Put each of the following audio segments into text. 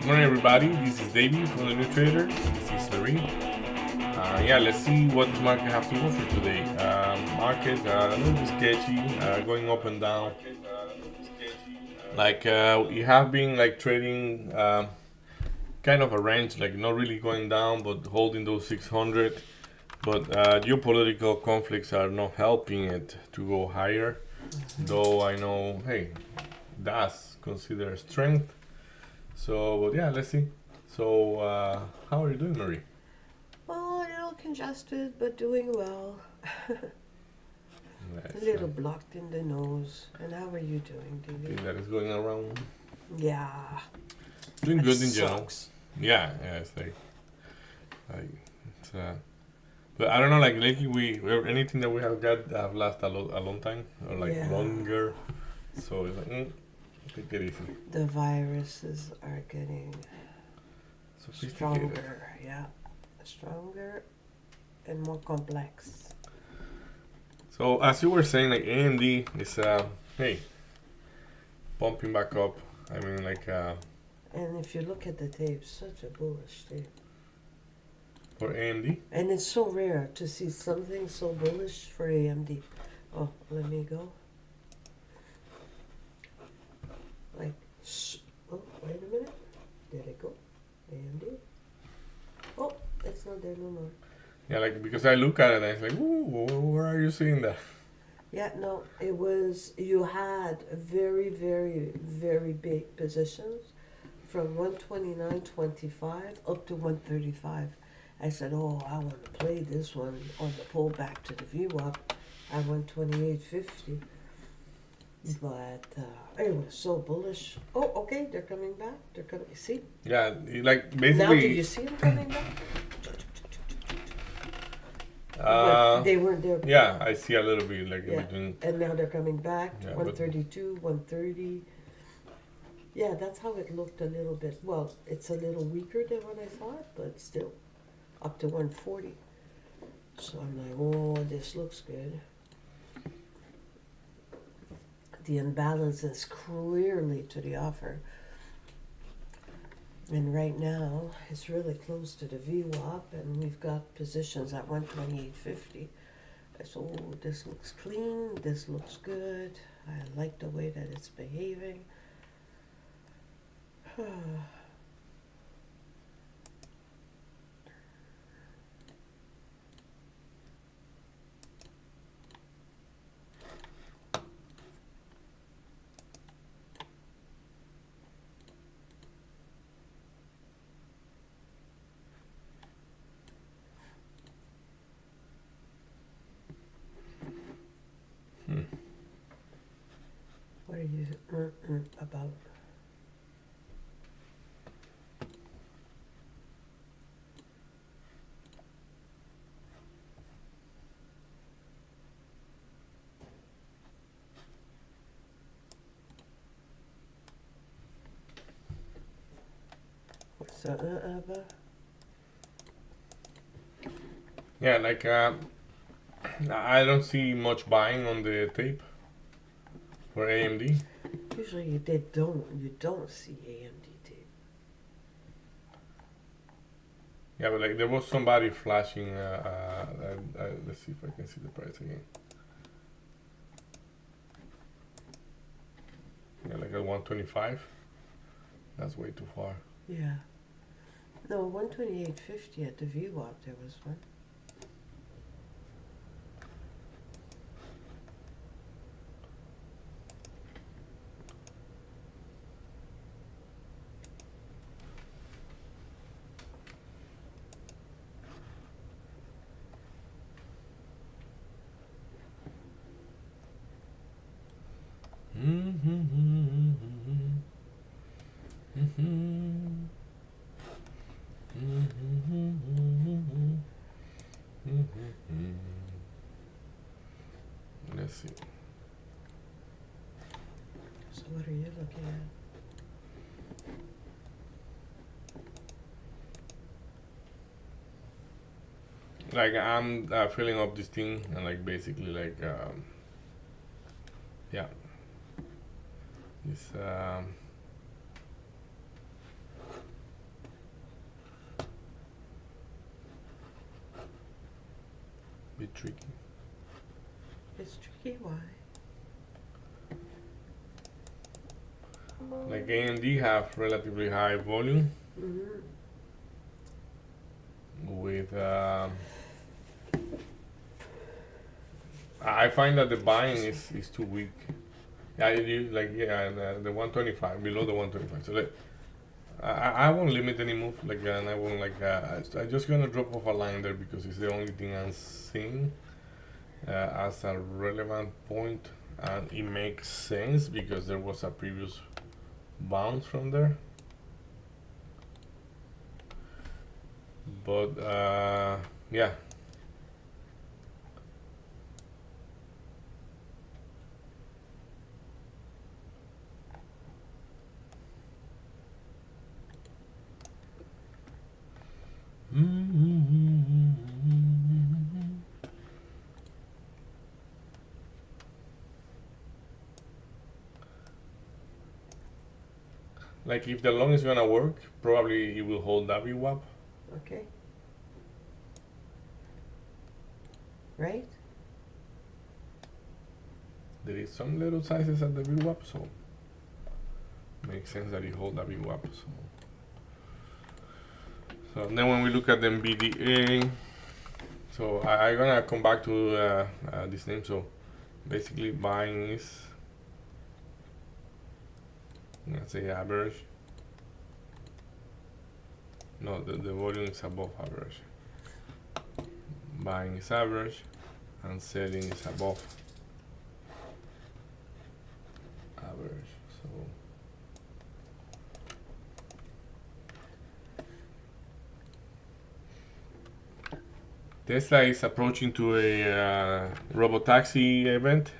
morning, everybody. This is David from the New Trader. This is Marie. Let's see what this market has to offer today. Market a little bit sketchy, going up and down. We have been like trading kind of a range, like not really going down, but holding those 600. But geopolitical conflicts are not helping it to go higher. Though I know, hey, that's considered strength. So, but yeah, let's see. So, how are you doing, Marie? Oh, a little congested, but doing well. A little blocked in the nose. And how are you doing, thing David? that is going around. Yeah. Doing That good in general. sucks. Yeah, it's like it's but I don't know. Like lately, anything that we have got have lasted a long time or like Yeah. longer. So it's like take it easy. The viruses are getting Sophisticated. stronger. Yeah. Stronger and more complex. So as you were saying, like AMD is hey pumping back up. I mean And if you look at the tape, such a bullish tape. for AMD. And it's so rare to see something so bullish for AMD. Oh, let me go. Like, oh, wait a minute. Did it go? AMD? Oh, it's not there no more. Yeah, like because I look at it and it's like, ooh, where are you seeing that? Yeah, no, it was, you had very, very, very big positions from 129.25 up to 135. I said, oh, I want to play this one on the pullback to the VWAP at 128.50. But it was so bullish. Oh, okay, they're coming back. They're coming. See? Yeah, like Now, basically. do you see them coming back? Uh, they weren't there. Yeah, I see a little bit like Yeah. in between. And now they're coming back. Yeah, 132, 130. Yeah, that's how it looked a little bit. Well, it's a little weaker than what I thought, but still up to 140. So I'm like, oh, this looks good. The imbalance is clearly to the offer. And right now, it's really close to the VWAP, and we've got positions at 128.50. So this looks clean, this looks good. I like the way that it's behaving. What are you about? What's that about? Yeah, like I don't see much buying on the tape for AMD. Usually you don't see AMD tape. Yeah, but like there was somebody flashing. Let's see if I can see the price again. Yeah, like at 125. That's way too far. Yeah. No, 128.50 at the VWAP there was one. Let's see. So what are you looking at? Like I'm filling up this thing and like basically like yeah, it's Bit tricky. It's tricky. Why? Like AMD have relatively high volume Mm-hmm. with. I find that the buying is too weak. Yeah, the 125 below the 125. So like, I won't limit any move like and I won't like I just gonna drop off a line there because it's the only thing I'm seeing as a relevant point and it makes sense because there was a previous bounce from there. But yeah. Like if the long is gonna work, probably it will hold that VWAP. Okay. Right? There is some little sizes at the VWAP, so makes sense that it hold that VWAP. So then when we look at the NVDA, so I'm gonna come back to this name. So basically buying is, let's say average. No, the volume is above average. Buying is average and selling is above average. So Tesla is approaching to a robotaxi event.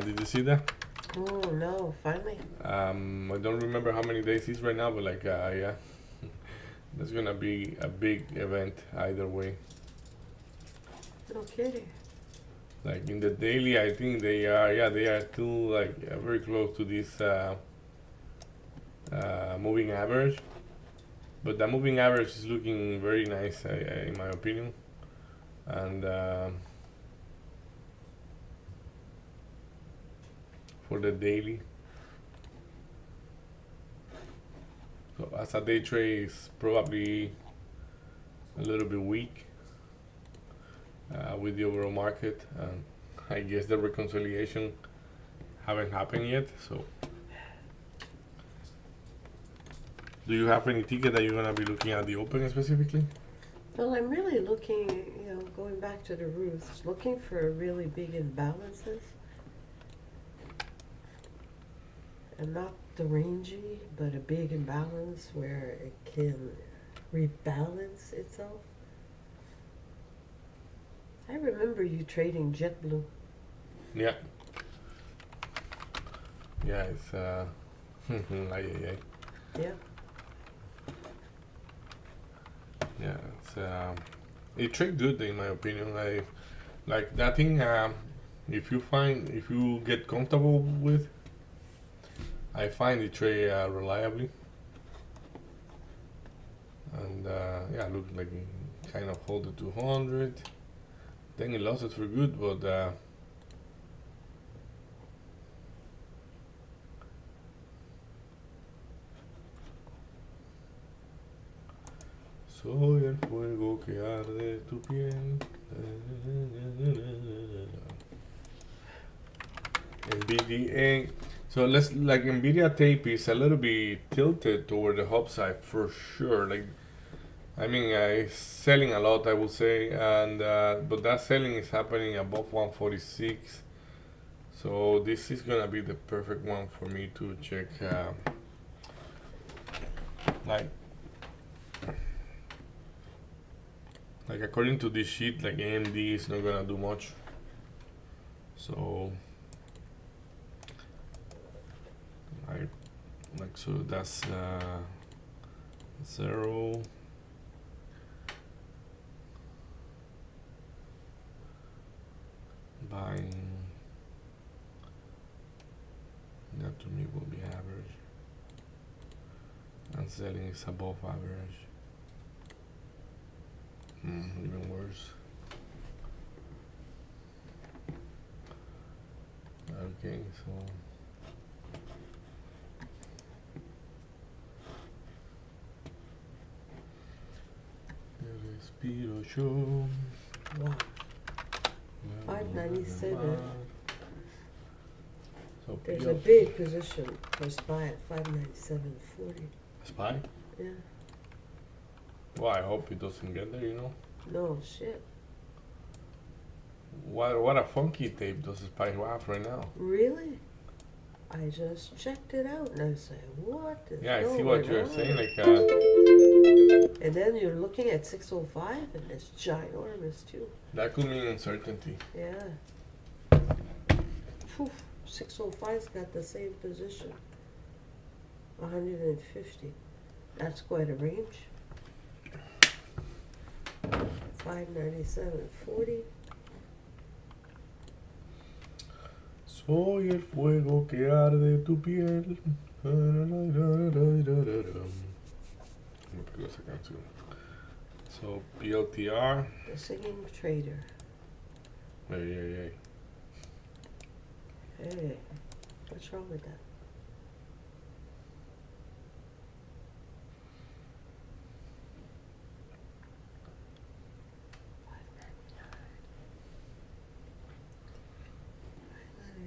Did you see that? Oh no! Finally. I don't remember how many days it's right now, but like yeah, that's gonna be a big event either way. No kidding. Like in the daily, I think they are too like very close to this moving average, but the moving average is looking very nice in my opinion, and for the daily. So as a day trade is probably a little bit weak with the overall market, and I guess the reconciliation haven't happened yet. So, do you have any ticket that you're gonna be looking at the open specifically? Well, I'm really looking, going back to the roots, looking for really big imbalances. And not the rangy, but a big imbalance where it can rebalance itself. I remember you trading JetBlue. Yeah. Yeah, it's ay. Yeah. Yeah, it's it trade good in my opinion. Like that thing. If you get comfortable with, I find it trade reliably, and yeah, look like it kind of hold the 200. Then it lost it for good, but soy el fuego que arde tu piel. NVDA. So let's like Nvidia tape is a little bit tilted toward the upside for sure. Like I mean, it's selling a lot, I would say, and but that selling is happening above 146. So this is gonna be the perfect one for me to check. Like according to this sheet, like AMD is not gonna do much. So so that's 0. Buying that to me will be average, and selling is above average. Even worse. Okay, so respiro yo. Wow. 597. So There's a big position for SPY at 597.40. SPY? Yeah. Well, I hope it doesn't get there, you know. No shit. What a funky tape does SPY have right now? Really? I just checked it out and I say, what is Yeah, I see going what you're on? saying. Like, And then you're looking at 605 and it's ginormous too. that could mean uncertainty. Yeah. Phew, 605's got the same position. 150. That's quite a range. 597.40. Soy el fuego que arde tu piel. Me pegó esa canción. So PLTR. The singing trader. Hey. Hey, what's wrong with that?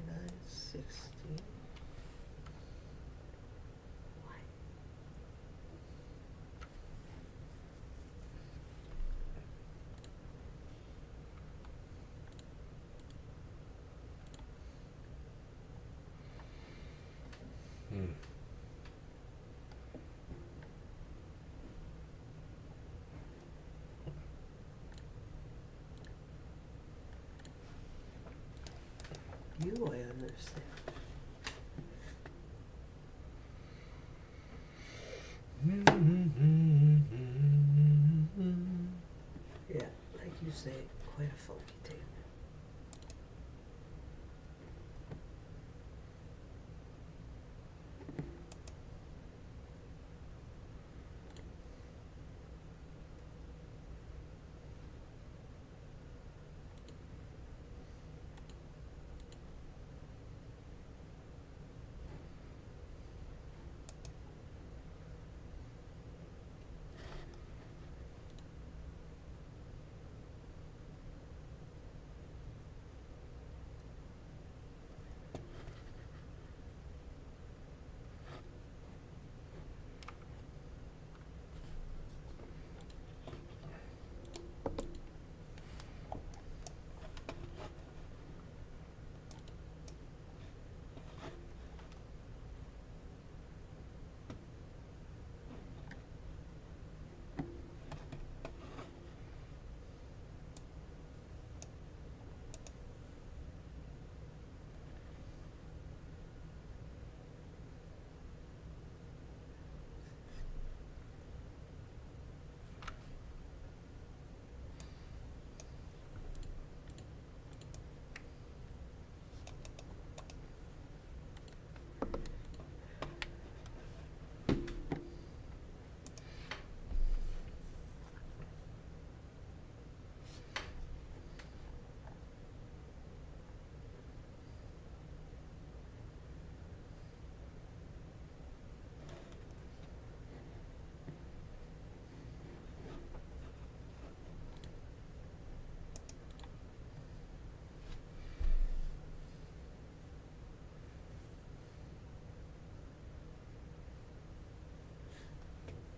$5.99.60. You, I understand. Yeah, like you say, quite a funky tape.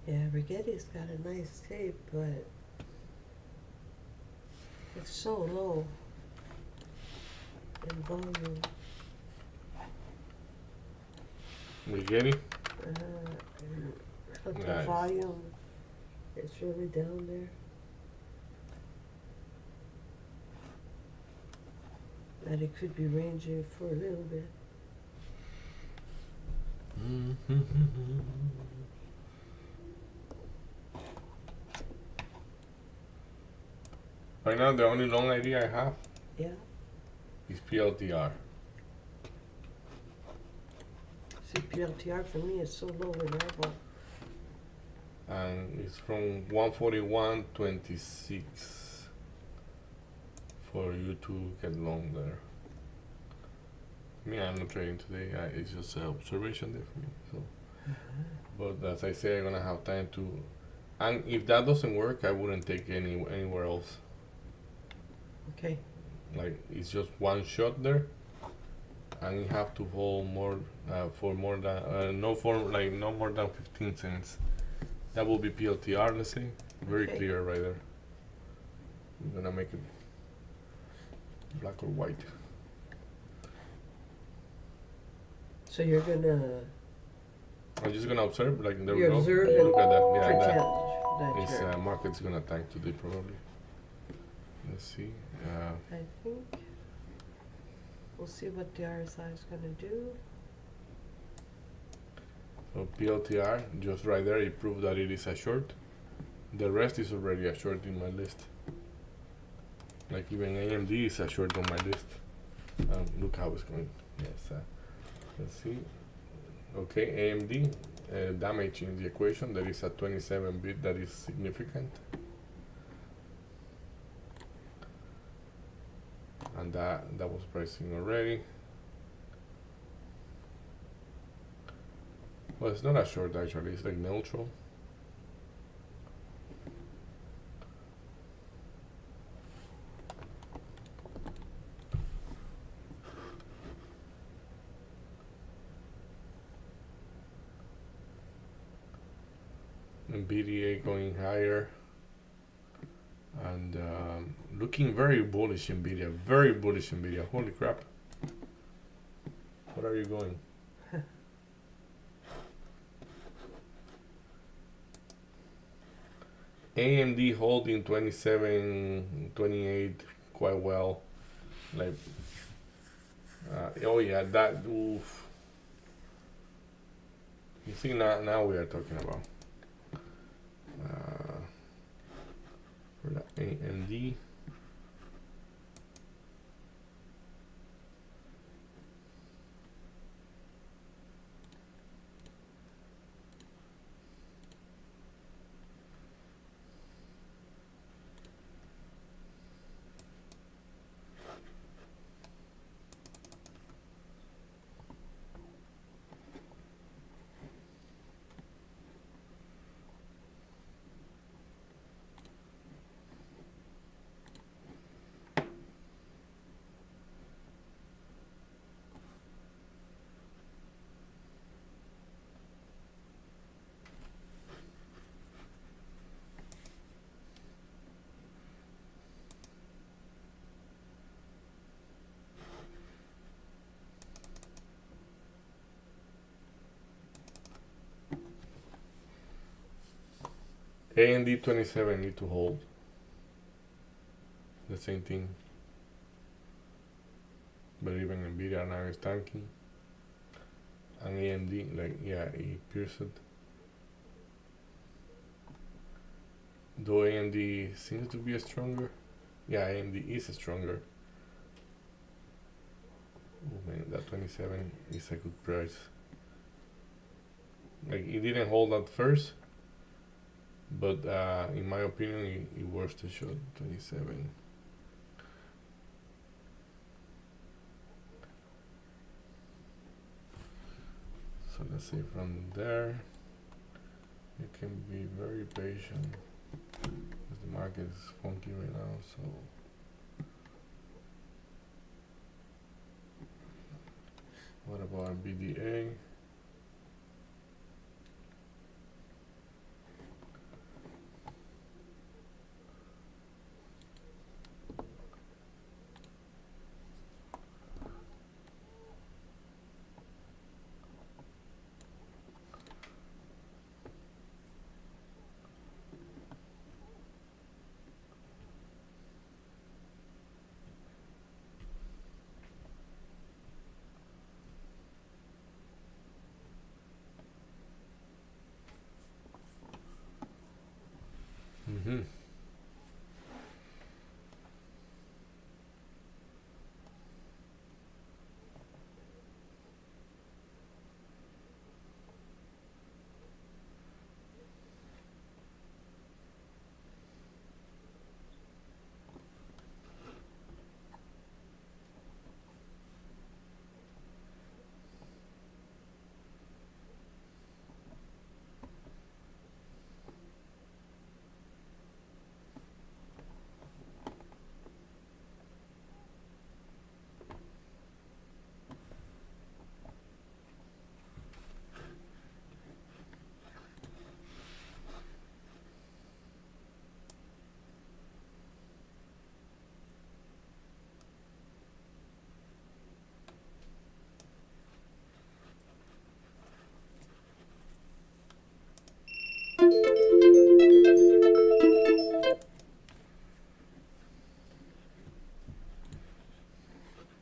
Yeah, Rigetti's got a nice tape, but it's so low in volume. Rigetti? But the Nice. volume, it's really down there. That it could be ranging for a little bit. Right now, the only long idea I have Yeah. is PLTR. See, PLTR for me is so low in level. And it's from 141.26 for you to get long there. Me, I'm not trading today. It's just an observation day for me. So, but as I say, I'm gonna have time to. And if that doesn't work, I wouldn't take anywhere else. Okay. Like it's just one shot there, and you have to hold more for more than no more than 15 cents. That will be PLTR. Let's say very Okay. clear right there. I'm gonna make it black or white. So you're gonna I'm just gonna observe. Like there we you go. observe and Look at that. Yeah, pretend that that is you're. market's gonna tank today probably. Let's see. I think we'll see what the RSI is gonna do. So PLTR just right there. It proved that it is a short. The rest is already a short in my list. Like even AMD is a short on my list. Look how it's going. Yes. Let's see. Okay, AMD damaging the equation. There is a 27 bit that is significant. And that was pricing already. Well, it's not a short actually. It's like neutral. NVIDIA going higher and looking very bullish. NVIDIA, very bullish. NVIDIA. Holy crap! What are you going? AMD holding 27, 28 quite well. Like, oh yeah, that. Oof. You see now we are talking about. For the AMD. AMD 27 need to hold. The same thing. But even NVIDIA now is tanking. And AMD, like, yeah, it pierced. Though AMD seems to be stronger. Yeah, AMD is stronger. Oh man, that 27 is a good price. Like, it didn't hold at first. But in my opinion, it was the shot 27. So let's say from there, you can be very patient. Because the market is funky right now, so. What about BDA?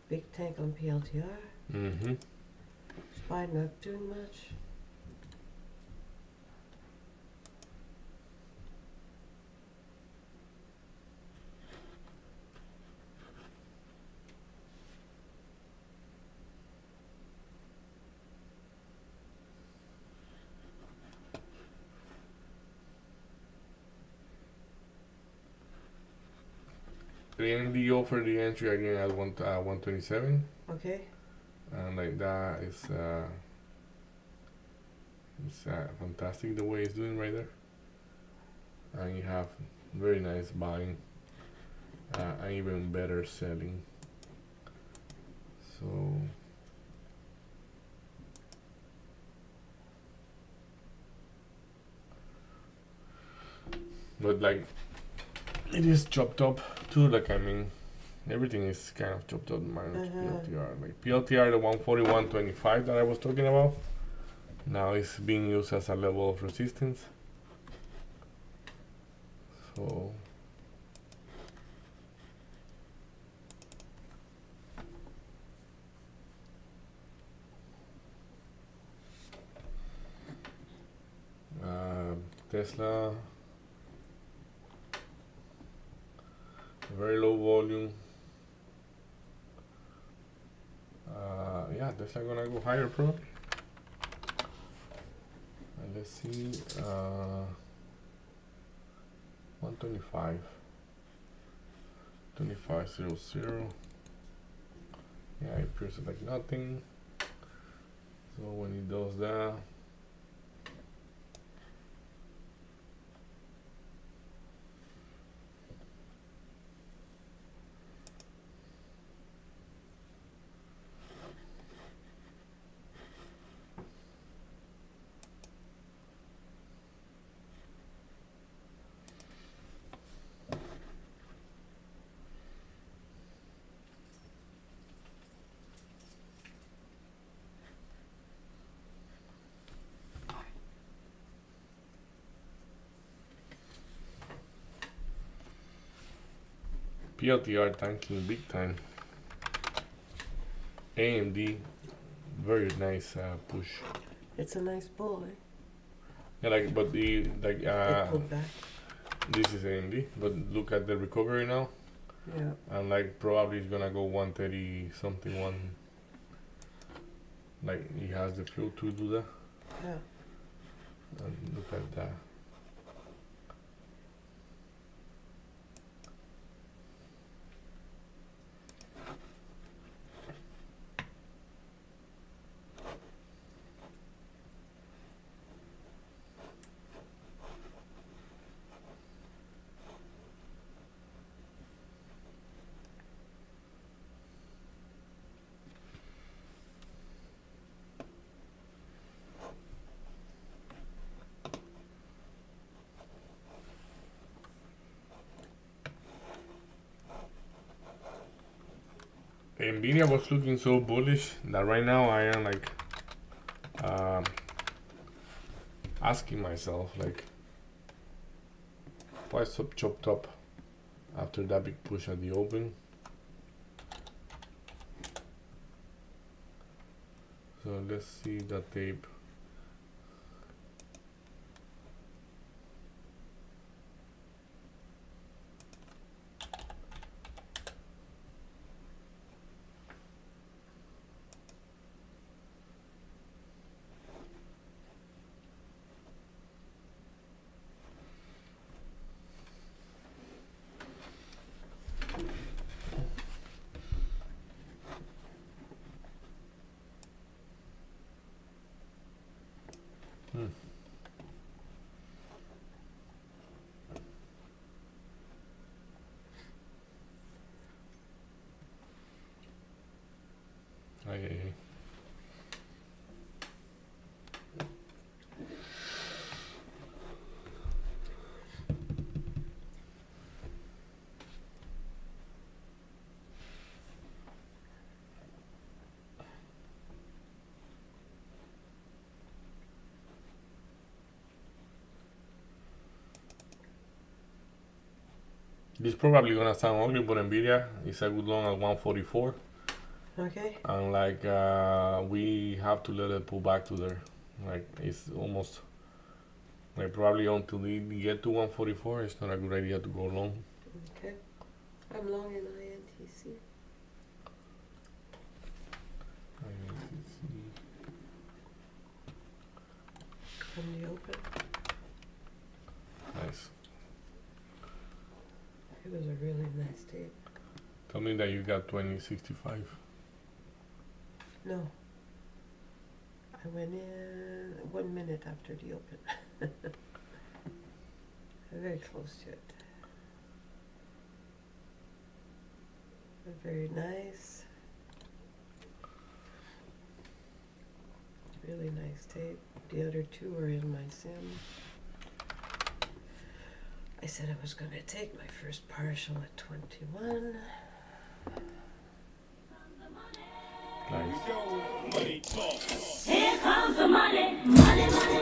Big tank on PLTR. Mm-hmm. SPY not doing much. The AMD offered the entry again at 127, Okay. and like that is it's fantastic the way it's doing right there. And you have very nice buying and even better selling. So but like it is chopped up too, like I mean everything is kind of chopped up minus PLTR. Like PLTR, the 141.25 that I was talking about, now is being used as a level of resistance. So Tesla, very low volume. Yeah, Tesla gonna go higher probably. And let's see, 125, 25.00. Yeah, it appears like nothing. So when it does that, PLTR tanking big time. AMD, very nice push. It's a nice bull, eh? Yeah, like but the like It pulled back. this is AMD, but look at the recovery now, Yeah. and like probably it's gonna go 130 something one. Like he has the fuel to do that. Yeah. And look at that. Nvidia was looking so bullish that right now I am like asking myself like why it's so chopped up after that big push at the open. So let's see the tape. Ay. This is probably gonna sound ugly, but Nvidia is a good long at 144. Okay. and like we have to let it pull back to there. Like it's almost like probably until we get to 144, it's not a good idea to go long. Okay. I'm long in INTC. From the open. Nice. It was a really nice tape. Tell me that you got 2065. No. I went in 1 minute after the open. Very close to it. Very nice. Really nice tape. The other two are in my sim. I said I was going to take my first partial at 21. Nice. Here comes the money, money, money, money.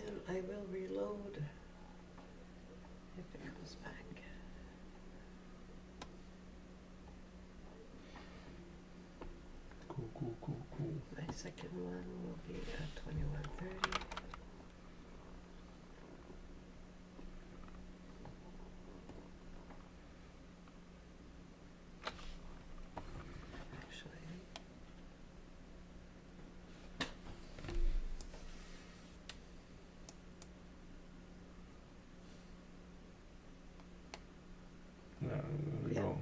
And I will reload if it comes back. Cool. My second one will be at 21:30. Actually, Yeah, there we yeah, go.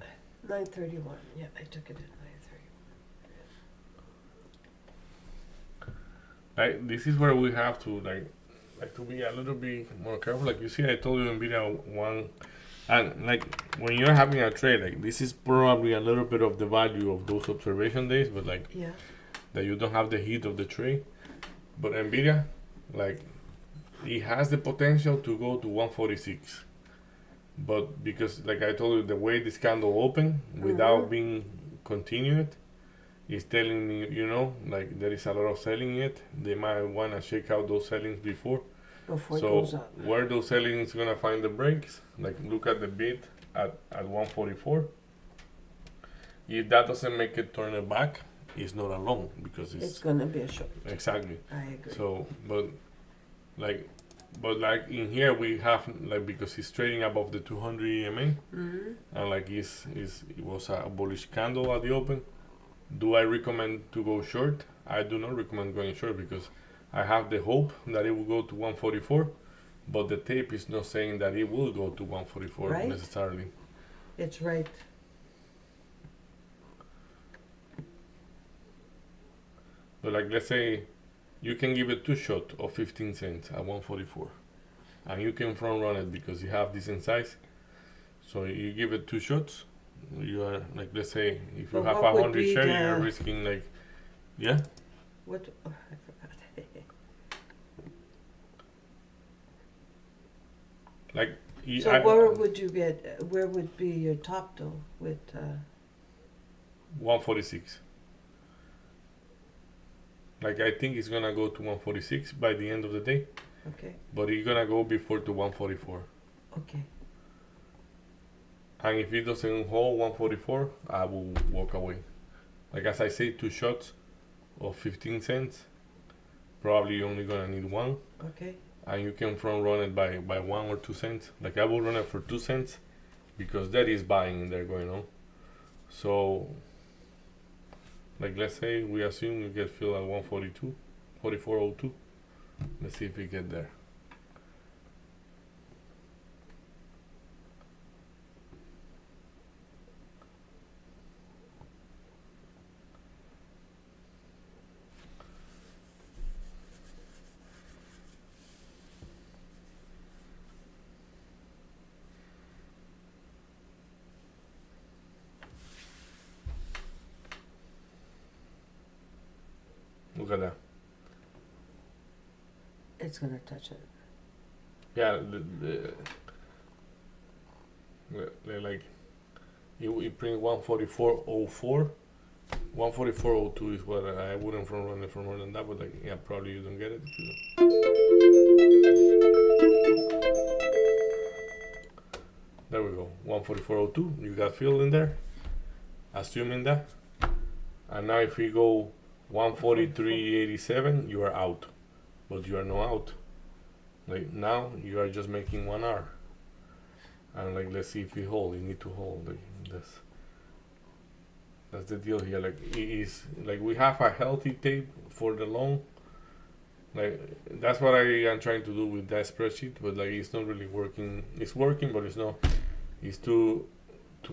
9:31. Yeah, I took it at 9:31. Like this is where we have to like to be a little bit more careful. Like you see, I told you in video one, and like when you're having a trade, like this is probably a little bit of the value of those observation days, but like Yeah. that you don't have the heat of the trade. But Nvidia, like it has the potential to go to 146, but because like I told you, the way this candle opened without being continued is telling me, you know, like there is a lot of selling yet. They might want to shake out those sellings before. Before it So goes up. where those sellings gonna find the breaks? Like look at the bid at 144. If that doesn't make it turn it back, it's not a long because It's it's gonna be a short. exactly. I agree. So like in here we have like because it's trading above the 200 EMA and like it was a bullish candle at the open. Do I recommend to go short? I do not recommend going short because I have the hope that it will go to 144, but the tape is not saying that it will go to 144 Right. necessarily. It's right. But like let's say you can give it two shots of 15 cents at 144 and you can front run it because you have decent size. So you give it two shots, you are like let's say if you But have what would 100 be share, you're the- risking like yeah. What? Oh, I forgot. Like So where would you get? Where would be your top though? With 146. Like I think it's gonna go to 146 by the end of the day, okay, but it's gonna go before to 144. okay, And if it doesn't hold 144, I will walk away. Like as I say, two shots of 15 cents. Probably you're only gonna need one, okay. and you can front run it by 1 or 2 cents. Like I will run it for 2 cents because there is buying in there going on. So like let's say we assume we get filled at 142, 44.02. Let's see if we get there. Look at that. It's gonna touch it. Yeah, like you print 144.04. 144.02 is what I wouldn't front run it for more than that, but like yeah, probably you don't get it. If you don't. There we go. 144.02. You got fill in there. Assuming that. And now if we go 143.87, you are out. But you are not out. Like now you are just making 1 hour. And like let's see if we hold. You need to hold. Like, that's the deal here. Like it is like we have a healthy tape for the long. Like that's what I am trying to do with that spreadsheet, but like it's not really working. It's working, but it's not. It's to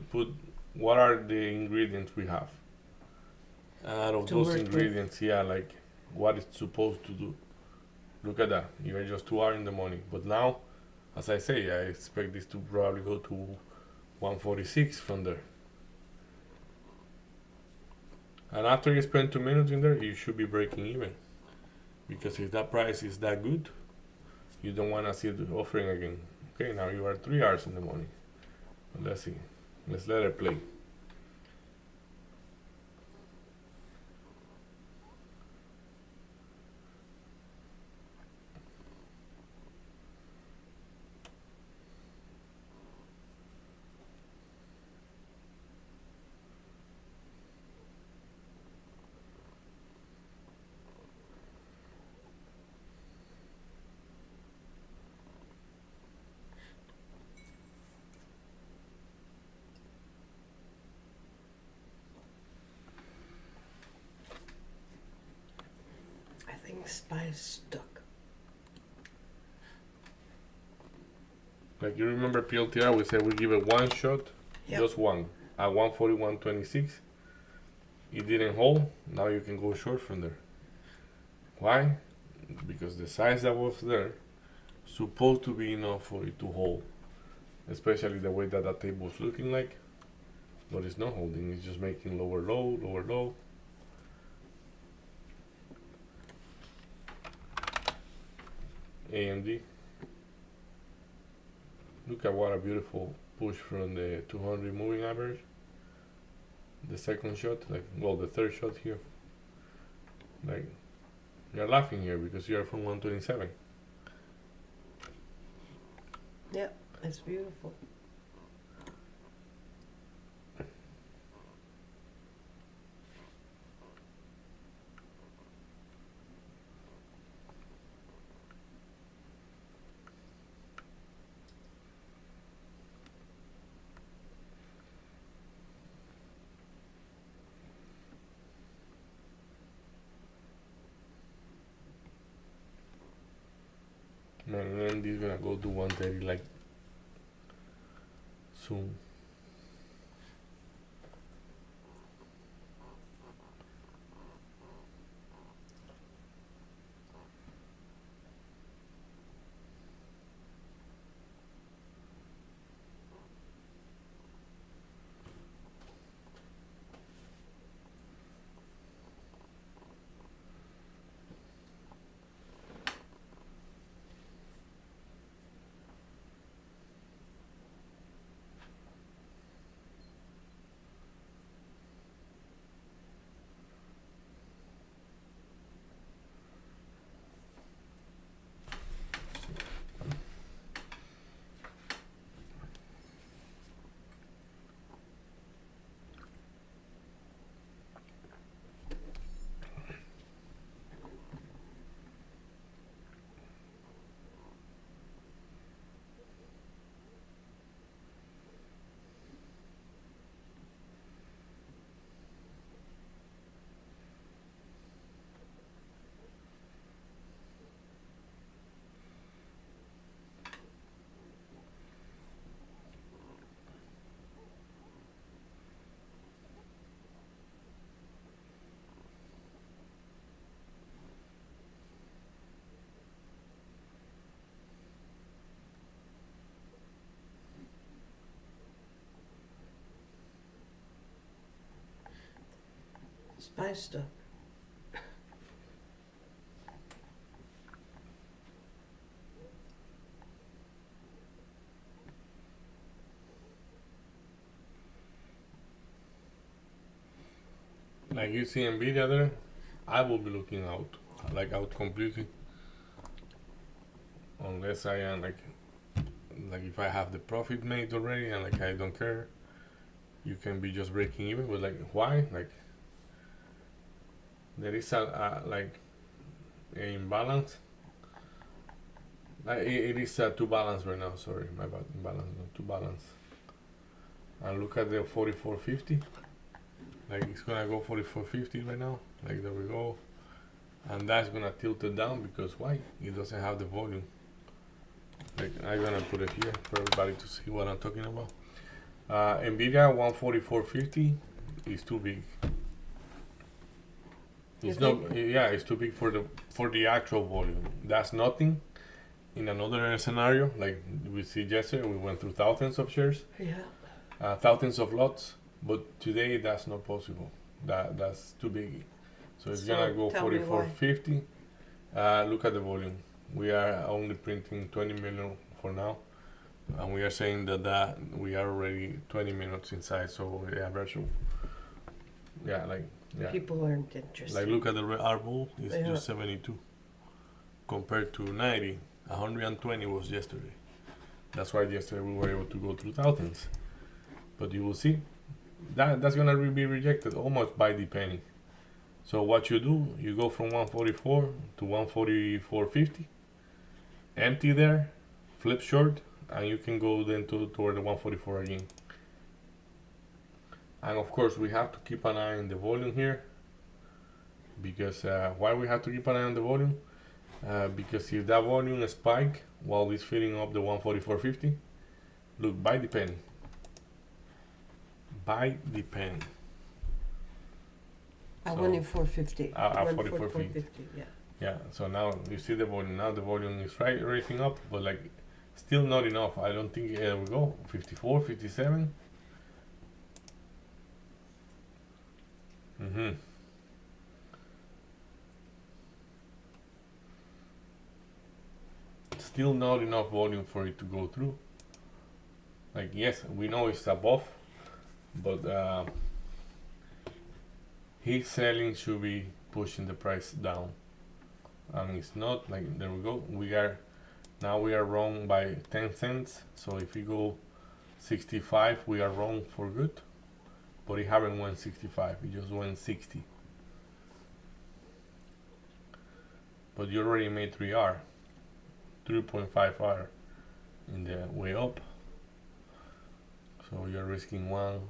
put what are the ingredients we have. And out of To those work with. ingredients, yeah, like what it's supposed to do. Look at that. You are just 2 hours in the morning, but now, as I say, I expect this to probably go to 146 from there. And after you spend 2 minutes in there, you should be breaking even. Because if that price is that good, you don't want to see the offering again. Okay, now you are 3 hours in the morning. Let's see. Let's let it play. I think Spice stuck. Like you remember PLTR, we said we give it one shot, Yep. just one, at 141.26. It didn't hold. Now you can go short from there. Why? Because the size that was there supposed to be enough for it to hold, especially the way that that table was looking like. But it's not holding. It's just making lower low, lower low. AMD. Look at what a beautiful push from the 200 moving average. The second shot, like, well, the third shot here. Like, you're laughing here because you're from 127. Yep, it's beautiful. Man, AMD is gonna go to 130 like soon. Spice stuck. Like you see Nvidia there, I will be looking out, like out completely, unless I am like like if I have the profit made already and like I don't care, you can be just breaking even. But like why? Like there is a like an imbalance. It is too balanced right now. Sorry, my bad. Imbalance, not too balanced. And look at the 44.50. Like it's gonna go 44.50 right now. Like there we go. And that's gonna tilt it down because why? It doesn't have the volume. Like I'm gonna put it here for everybody to see what I'm talking about. Nvidia 144.50 is too big. It's not. Yeah, it's too big for the actual volume. That's nothing. In another scenario, like we see yesterday, we went through thousands of shares, Yeah. thousands of lots. But today that's not possible. That's too big. So it's gonna go tell me why. 44.50. Look at the volume. We are only printing 20 million for now, and we are saying that we are already 20 minutes inside. So yeah, virtual. Yeah, like yeah. People aren't interested. Like look at the R bull. It's Yeah. just 72 compared to 90. 120 was yesterday. That's why yesterday we were able to go through thousands. But you will see that's gonna be rejected almost by the penny. So what you do, you go from 144 to 144.50, empty there, flip short, and you can go then toward the 144 again. And of course we have to keep an eye on the volume here, because why we have to keep an eye on the volume? Because if that volume spike while it's filling up the 144.50, look, by the penny. By the penny. I So- went in 450. At Went 44.50. Yeah. Yeah, so now you see the volume. Now the volume is raising up, but like still not enough. I don't think there we go. 54, 57. Mm-hmm. Still not enough volume for it to go through. Like yes, we know it's above, but his selling should be pushing the price down, and it's not. Like there we go. We are wrong by 10 cents. So if we go 65, we are wrong for good. But it haven't went 65. It just went 60. But you already made 3R, 3.5R in the way up. So you're risking one,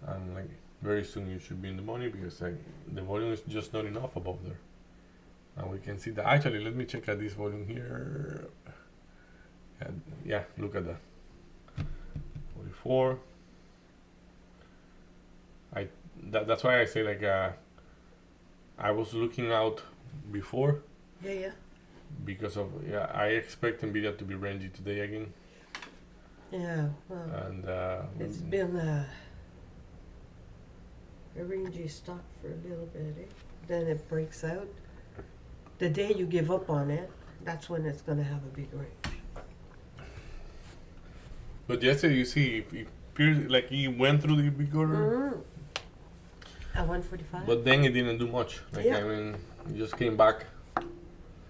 and like very soon you should be in the money because like the volume is just not enough above there. And we can see that. Actually, let me check at this volume here. Yeah, look at that. 44. That's why I say like I was looking out before Yeah. because of I expect Nvidia to be rangy today again. Yeah. Well, And it's been a rangy stock for a little bit. Then it breaks out. The day you give up on it, that's when it's going to have a big range. but yesterday you see it appears like he went through the big order. Mm. At 145? But then it didn't do much. Like Yeah. I mean, it just came back.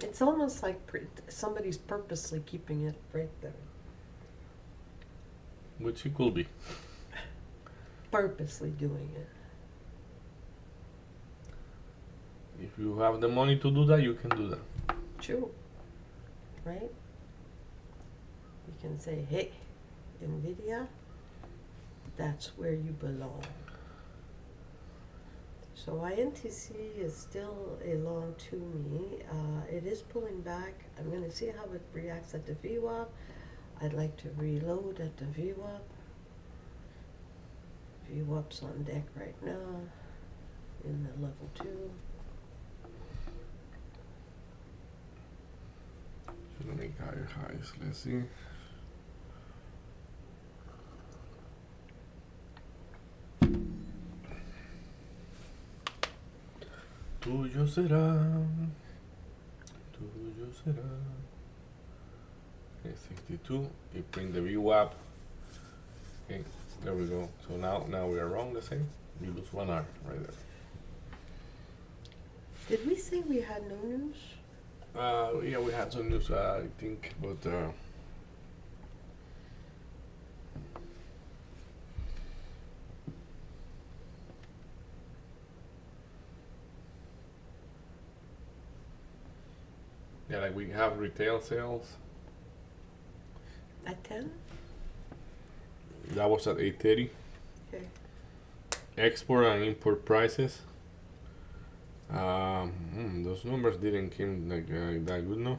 It's almost like somebody's purposely keeping it right there. Which it could be. Purposely doing it. If you have the money to do that, you can do that. True. Right? You can say, hey, NVIDIA, that's where you belong. So INTC is still a long to me. It is pulling back. I'm going to see how it reacts at the VWAP. I'd like to reload at the VWAP. VWAP's on deck right now in the level 2. Should make higher highs. Let's see. Tuyo será. Tuyo será. Okay, 62. You bring the VWAP. Okay, there we go. So now we are wrong, let's say. You lose 1 hour right there. Did we say we had no news? Yeah, we had some news, I think, but Yeah, like we have retail sales. At 10? That was at 8:30. Okay. Export and import prices. Those numbers didn't came like that good, no.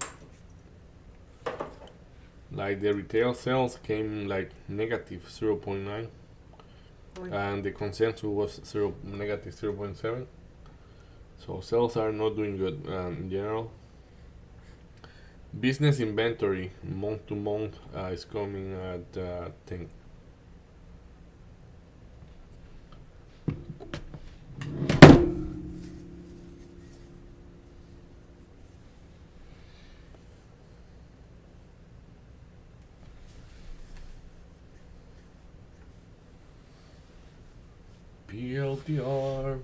Like the retail sales came like negative 0.9, and the consensus was negative 0.7. So sales are not doing good in general. Business inventory month to month is coming at 10. PLTR.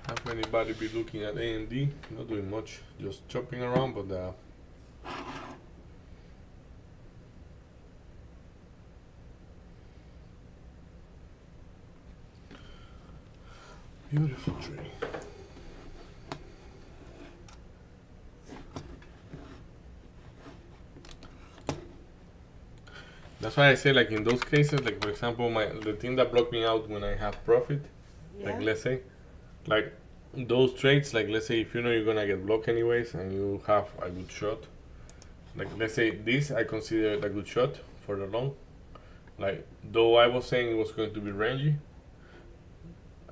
Have anybody be looking at AMD? Not doing much, just chopping around, but beautiful tree. That's why I say, like in those cases, like for example, the thing that blocked me out when I have profit, Yeah. like let's say, like those trades, like let's say if you know you're gonna get blocked anyways and you have a good shot, like let's say this I consider it a good shot for the long. Like though I was saying it was going to be rangy,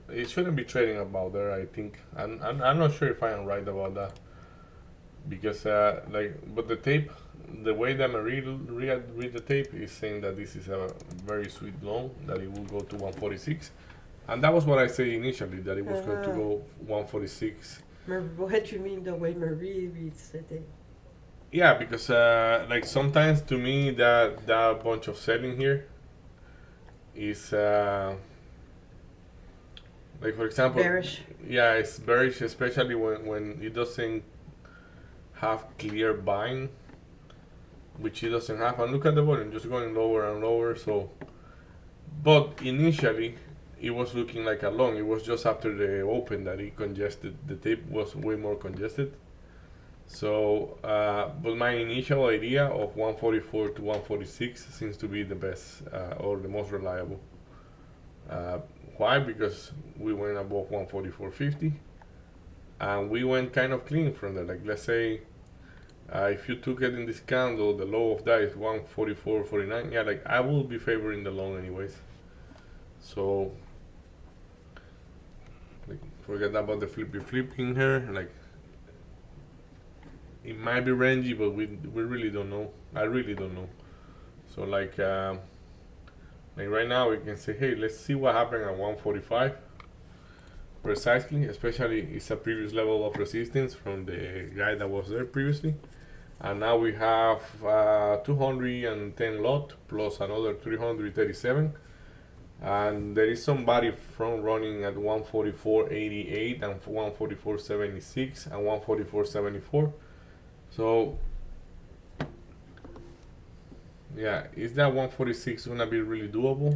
it shouldn't be trading about there. I think I'm not sure if I am right about that because but the tape, the way that I read the tape is saying that this is a very sweet long, that it will go to 146, and that was what I said initially, that it was going to go 146. What you mean the way Marie reads the thing? Yeah, because like sometimes to me that bunch of selling here is like for example, Bearish. yeah, it's bearish, especially when it doesn't have clear buying, which it doesn't have. And look at the volume, just going lower and lower. So, but initially it was looking like a long. It was just after the open that it congested. The tape was way more congested. So, but my initial idea of 144 to 146 seems to be the best or the most reliable. Why? Because we went above 144.50 and we went kind of clean from there. Like let's say if you took it in this candle, the low of that is 144.49. Yeah, like I will be favoring the long anyways. So like forget about the flipping here. Like it might be rangy, but we really don't know. I really don't know. So like right now we can say, hey, let's see what happened at 145 precisely. Especially it's a previous level of resistance from the guy that was there previously, and now we have 210 lot plus another 337, and there is somebody from running at 144.88 and 144.76 and 144.74. So yeah, is that 146 gonna be really doable?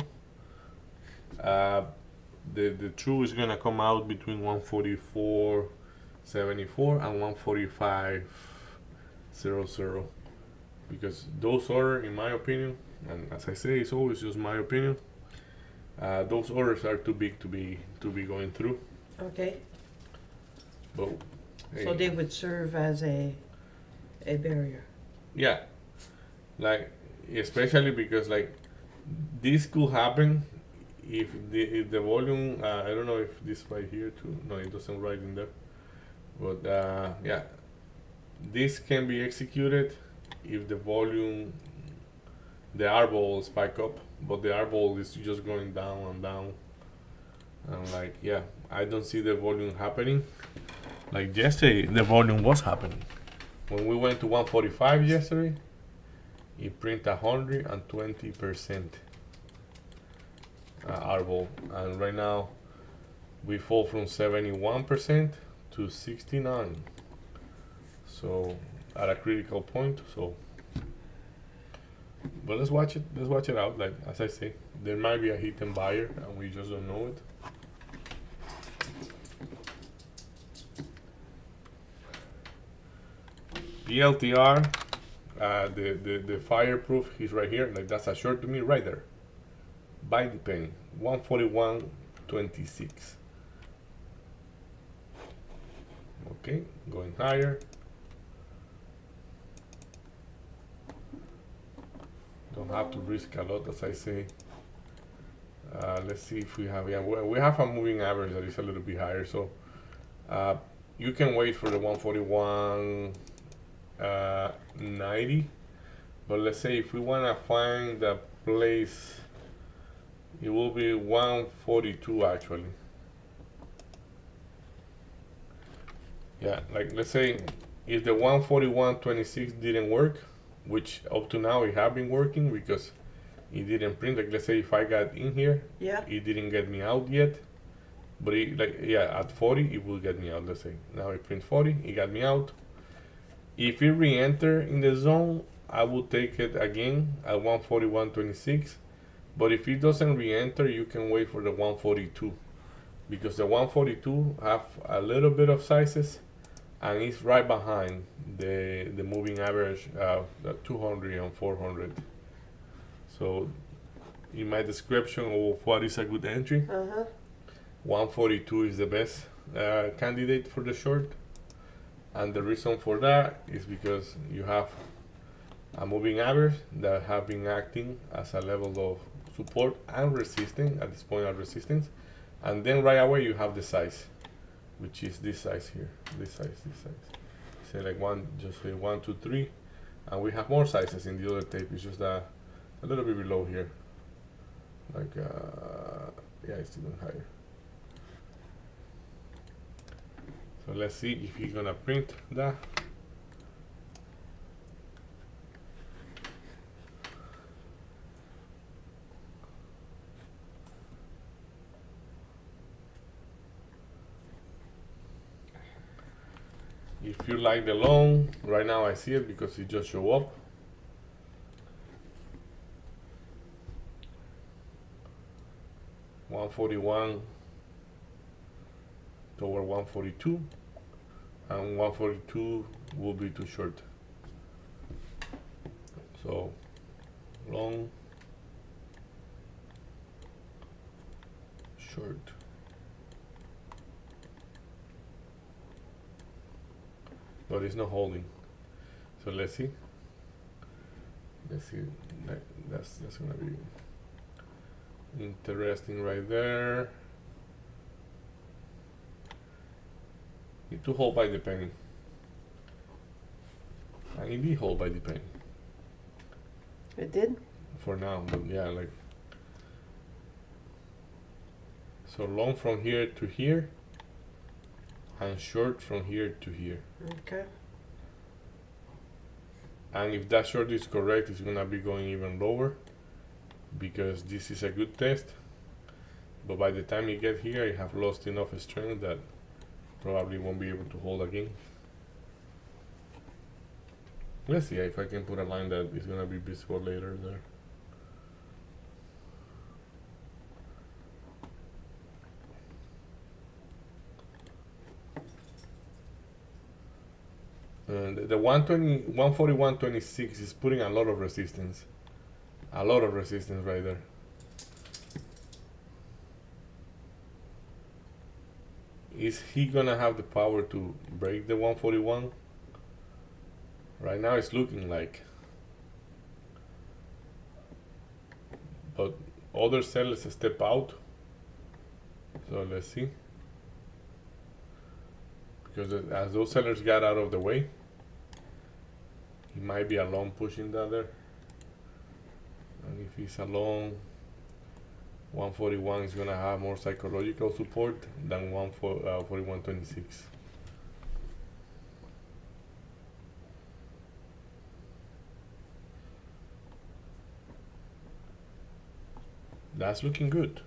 The true is gonna come out between 144.74 and 145.00, because those orders, in my opinion, and as I say, it's always just my opinion, those orders are too big to be going through. Okay. But hey, So they would serve as a barrier. yeah, like especially because like this could happen if the volume, I don't know if this right here too, no, it doesn't write in there, but yeah, this can be executed if the volume, the R ball spike up, but the R ball is just going down and down, and like yeah, I don't see the volume happening. Like yesterday the volume was happening when we went to 145 yesterday. It print 120% R-ball, and right now we fall from 71% to 69. So at a critical point. So, but let's watch it. Let's watch it out. Like as I say, there might be a hidden buyer, and we just don't know it. PLTR, the fireproof is right here. Like that's a short to me right there. By the penny, 141.26. Okay, going higher. Don't have to risk a lot, as I say. Let's see if we have, yeah, we have a moving average that is a little bit higher. So you can wait for the 141.90. But let's say if we want to find the place, it will be 142 actually. Yeah, like let's say if the 141.26 didn't work, which up to now it have been working because it didn't print. Like let's say if I got in here, Yeah. it didn't get me out yet, but it, like yeah, at 40 it will get me out. Let's say now it print 40, it got me out. If it re-enter in the zone, I will take it again at 141.26. But if it doesn't re-enter, you can wait for the 142 because the 142 have a little bit of sizes and it's right behind the moving average the 200 and 400. So in my description of what is a good entry, 142 is the best candidate for the short. And the reason for that is because you have a moving average that have been acting as a level of support and resistance at this point of resistance. And then right away you have the size, which is this size here, this size. Say like one, just say 1, 2, 3, and we have more sizes in the other tape. It's just a little bit below here, like yeah, it's even higher. So let's see if he's gonna print that. If you like the long, right now I see it because it just show up. $141 toward 142, and 142 will be too short. So long, short. But it's not holding. So let's see. Let's see. That's gonna be interesting right there. Need to hold by the penny. And it did hold by the penny. It did? For now, but yeah, like so long from here to here and short from here to here. Okay. And if that short is correct, it's gonna be going even lower because this is a good test. But by the time you get here, you have lost enough strength that probably won't be able to hold again. Let's see if I can put a line that is gonna be visible later there. And the 141.26 is putting a lot of resistance. A lot of resistance right there. Is he gonna have the power to break the 141? Right now it's looking like. But other sellers step out. So let's see. Because as those sellers got out of the way, he might be alone pushing that there. And if he's alone, 141 is gonna have more psychological support than 141.26. That's looking good.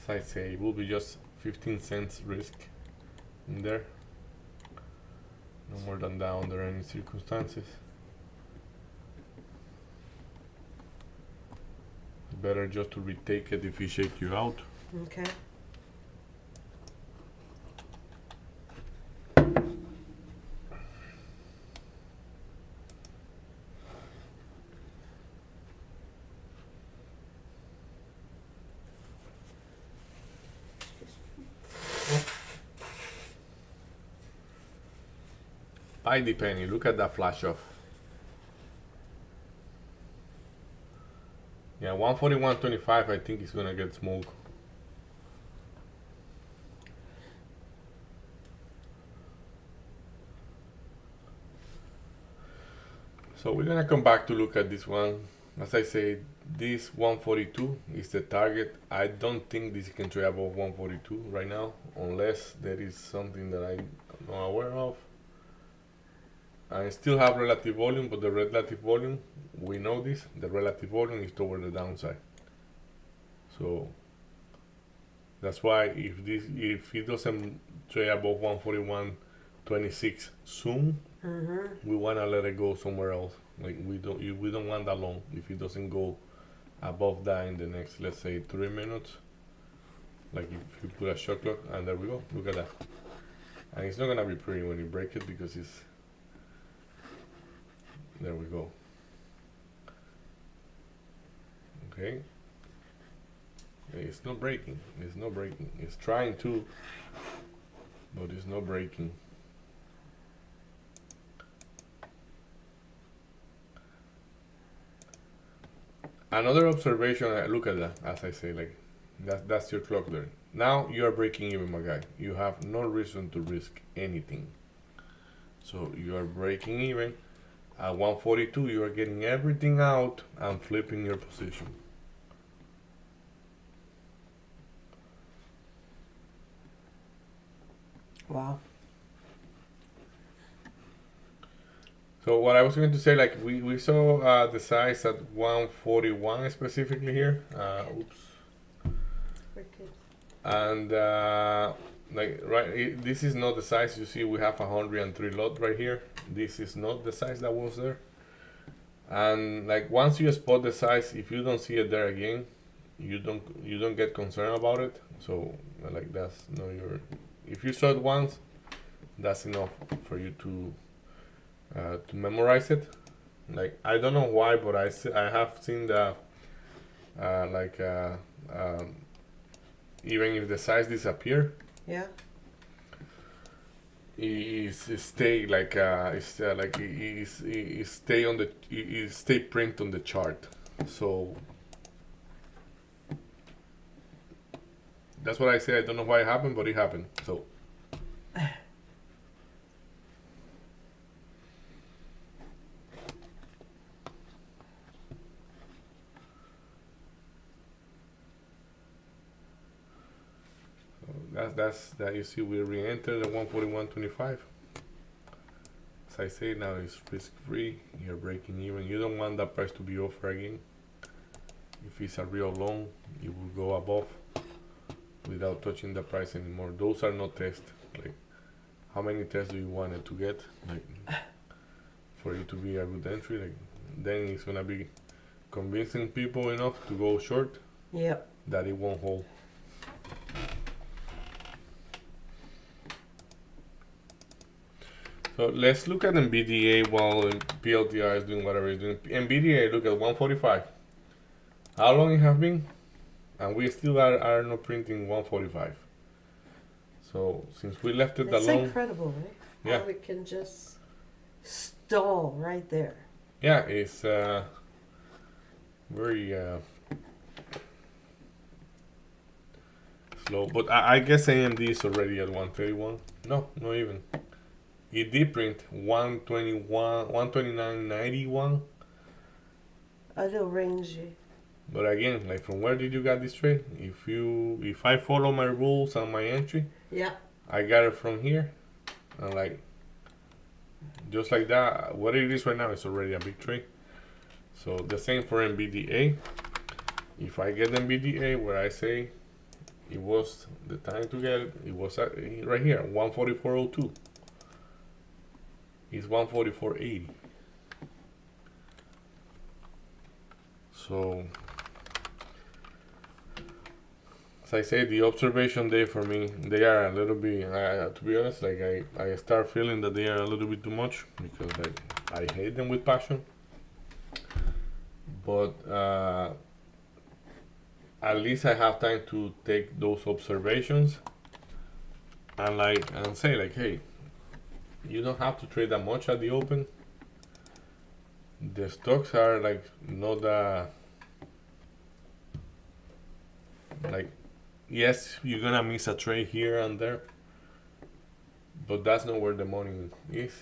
As I say, it will be just 15 cents risk in there. No more than that under any circumstances. The better just to retake it if he shake you out. Okay. Buy the penny. Look at that flash off. Yeah, 141.25. I think it's gonna get smoked. So we're gonna come back to look at this one. As I say, this 142 is the target. I don't think this can trade above 142 right now, unless there is something that I'm not aware of. I still have relative volume, but the relative volume, we know this, the relative volume is toward the downside. So that's why if it doesn't trade above 141.26 soon, we want to let it go somewhere else. Like we don't want that long. If it doesn't go above that in the next, let's say, 3 minutes, like if you put a shot clock, and there we go, look at that. And it's not gonna be pretty when you break it, because it's, there we go. Okay. It's not breaking. It's not breaking. It's trying to, but it's not breaking. Another observation, look at that, as I say, like that's your clock there. Now you are breaking even, my guy. You have no reason to risk anything. So you are breaking even. At 142, you are getting everything out and flipping your position. Wow. So what I was going to say, like we saw the size at 141 specifically here. Oops. Wicked. And like this is not the size. You see, we have 103 lot right here. This is not the size that was there. And like once you spot the size, if you don't see it there again, you don't get concerned about it. So like that's no your. If you saw it once, that's enough for you to memorize it. Like I don't know why, but I have seen the even if the size disappear, Yeah. it stay like it stay on the it stay print on the chart. So that's what I say. I don't know why it happened, but it happened. So that's that. You see, we re-enter the 141.25. As I say, now it's risk free. You're breaking even. You don't want that price to be over again. If it's a real long, you will go above without touching the price anymore. Those are not tests. Like, how many tests do you want it to get? Like, for it to be a good entry. Like, then it's gonna be convincing people enough to go short Yep. that it won't hold. So let's look at NVDA while PLTR is doing whatever it's doing. NVDA, look at 145. How long it have been? And we still are not printing 145. So since we left it It's alone, incredible, right? Yeah. How it can just stall right there. yeah, it's very slow. But I guess AMD is already at 131. No, not even. It did print 129.91. A little rangy. But again, like from where did you get this trade? If I follow my rules and my entry, Yeah. I got it from here, and like just like that, what it is right now is already a big trade. So the same for NVDA. If I get NVDA where I say it was the time to get it, it was right here, 144.02. It's 144.80. So as I say, the observation day for me, they are a little bit. To be honest, like I start feeling that they are a little bit too much because like I hate them with passion. But at least I have time to take those observations and say like, hey, you don't have to trade that much at the open. The stocks are like not like, yes, you're gonna miss a trade here and there, but that's not where the money is.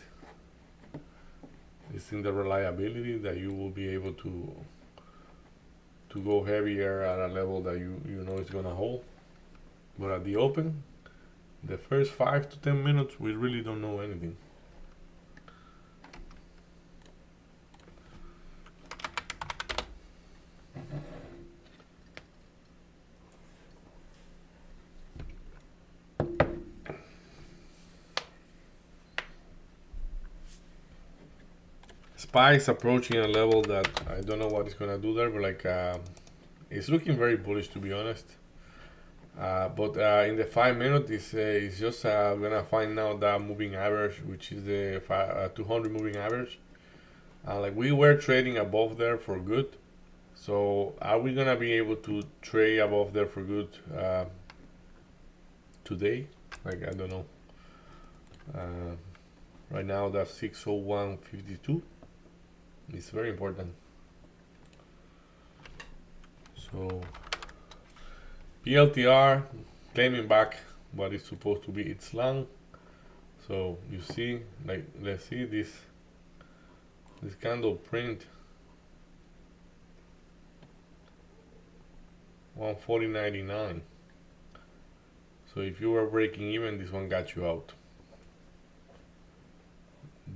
It's in the reliability that you will be able to go heavier at a level that you know it's gonna hold. But at the open, the first 5 to 10 minutes, we really don't know anything. SPY is approaching a level that I don't know what it's gonna do there, but like it's looking very bullish to be honest. But in the 5 minute, it's just gonna find now that moving average, which is the 200 moving average. Like we were trading above there for good, so are we gonna be able to trade above there for good today? Like I don't know. Right now that's 601.52. It's very important. So PLTR claiming back what is supposed to be its long. So you see, like let's see this candle print 140.99. So if you were breaking even, this one got you out.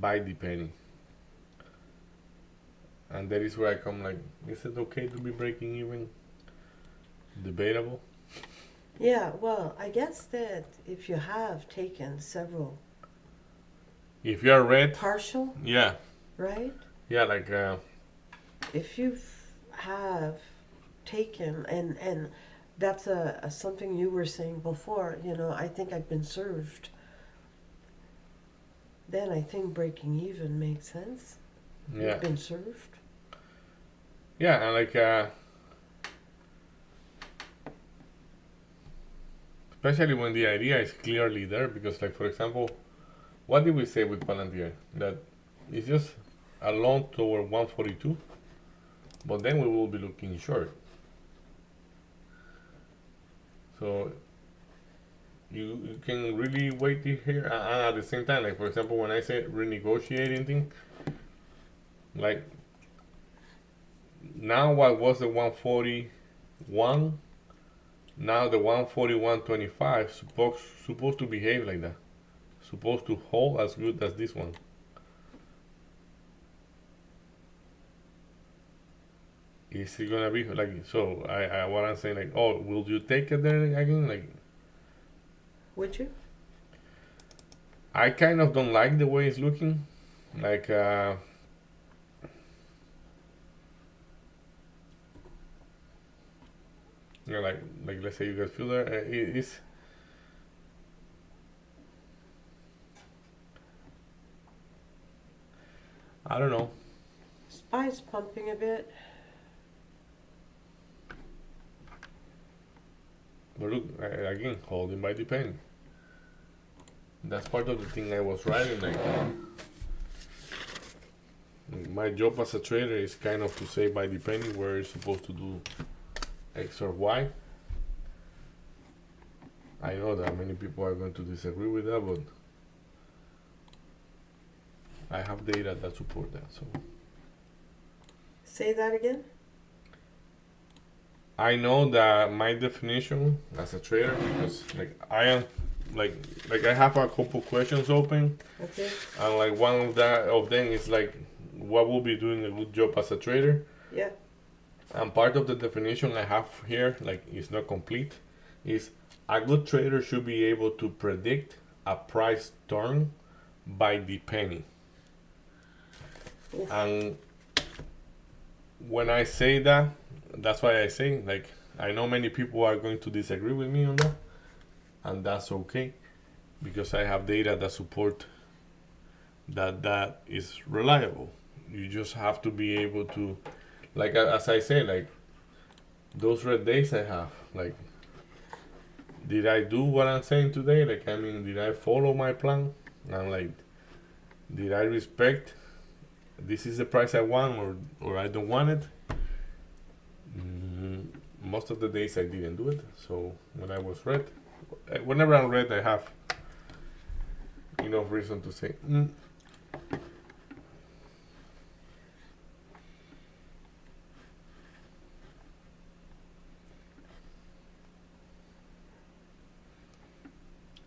Buy the penny. And that is where I come like, is it okay to be breaking even? Debatable. Yeah, well, I guess that if you have taken several If you are red, partial, yeah, right? yeah, like If you have taken, and that's a something you were saying before, you know, I think I've been served. Then I think breaking even makes sense. yeah, You've been served. yeah, and like especially when the idea is clearly there, because like for example, what did we say with Palantir? That it's just a long toward 142, but then we will be looking short. So you can really wait here, and at the same time, like for example, when I say renegotiating thing, like now what was the 141? Now the 141.25 supposed to behave like that. Supposed to hold as good as this one. Is it gonna be like so? I what I'm saying like, oh, will you take it there again? Like, Would you? I kind of don't like the way it's looking. Like you know, like let's say you guys feel there, it's I don't know. SPY's pumping a bit. But look, again, holding by the penny. That's part of the thing I was writing. Like, my job as a trader is kind of to say by the penny where it's supposed to do X or Y. I know that many people are going to disagree with that, but I have data that support that. So Say that again. I know that my definition as a trader, because like I am like I have a couple questions open, Okay. and like one of them is like what will be doing a good job as a trader. Yeah. And part of the definition I have here, like it's not complete, is a good trader should be able to predict a price turn by the penny. Oof. And when I say that, that's why I say like I know many people are going to disagree with me on that, and that's okay because I have data that support that is reliable. You just have to be able to, like as I say, like those red days I have, like did I do what I'm saying today? Like, I mean, did I follow my plan? And like, did I respect? This is the price I want, or I don't want it. Most of the days I didn't do it. So when I was red, whenever I'm red, I have enough reason to say.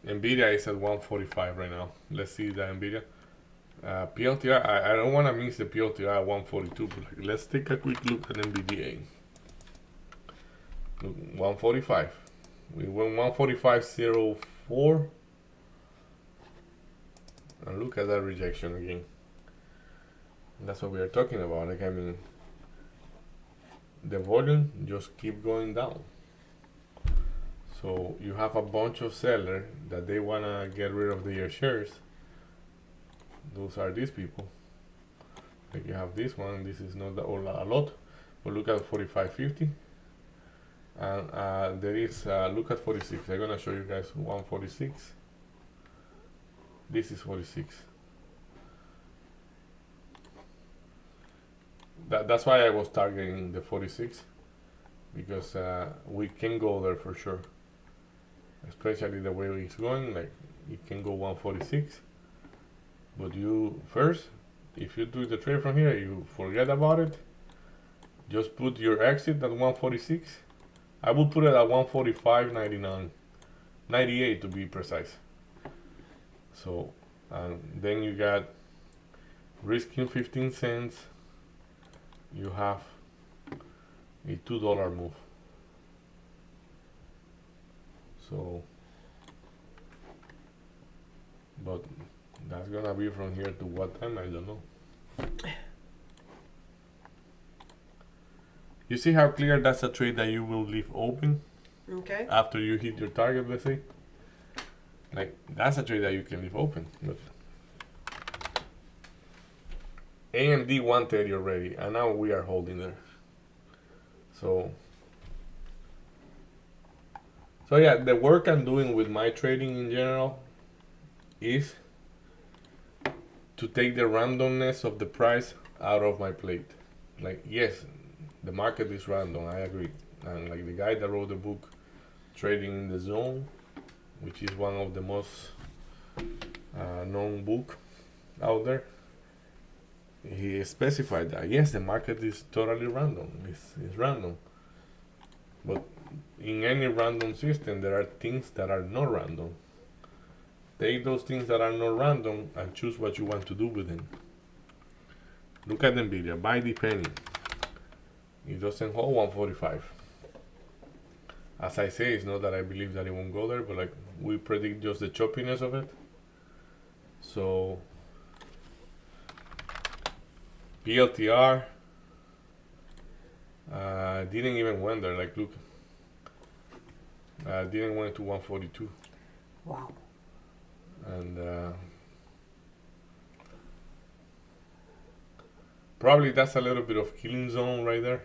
Nvidia is at 145 right now. Let's see the Nvidia. PLTR, I don't want to miss the PLTR at 142, but like, let's take a quick look at NVDA. Look, 145. We went 145.04. And look at that rejection again. That's what we are talking about. Like, I mean, the volume just keep going down. So you have a bunch of sellers that they want to get rid of their shares. Those are these people. Like you have this one. This is not a lot, but look at 45.50, and there is look at 46. I'm gonna show you guys 146. This is 46. That's why I was targeting the 46 because we can go there for sure. Especially the way it's going, like it can go 146. But you first, if you do the trade from here, you forget about it. Just put your exit at 146. I will put it at 145.99, 98 to be precise. So, then you got risking 15 cents. You have a $2 move. So, but that's gonna be from here to what time? I don't know. You see how clear that's a trade that you will leave open Okay. after you hit your target, let's say? Like, that's a trade that you can leave open. But AMD 130 already, and now we are holding there. So yeah, the work I'm doing with my trading in general is to take the randomness of the price out of my plate. Like, yes, the market is random, I agree. And like the guy that wrote the book, Trading in the Zone, which is one of the most known book out there, he specified that, yes, the market is totally random. It's random. But in any random system, there are things that are not random. Take those things that are not random and choose what you want to do with them. Look at NVIDIA, buy the penny. It doesn't hold 145. As I say, it's not that I believe that it won't go there, but like we predict just the choppiness of it. So PLTR didn't even went there. Like look, didn't went to 142. Wow. And probably that's a little bit of killing zone right there.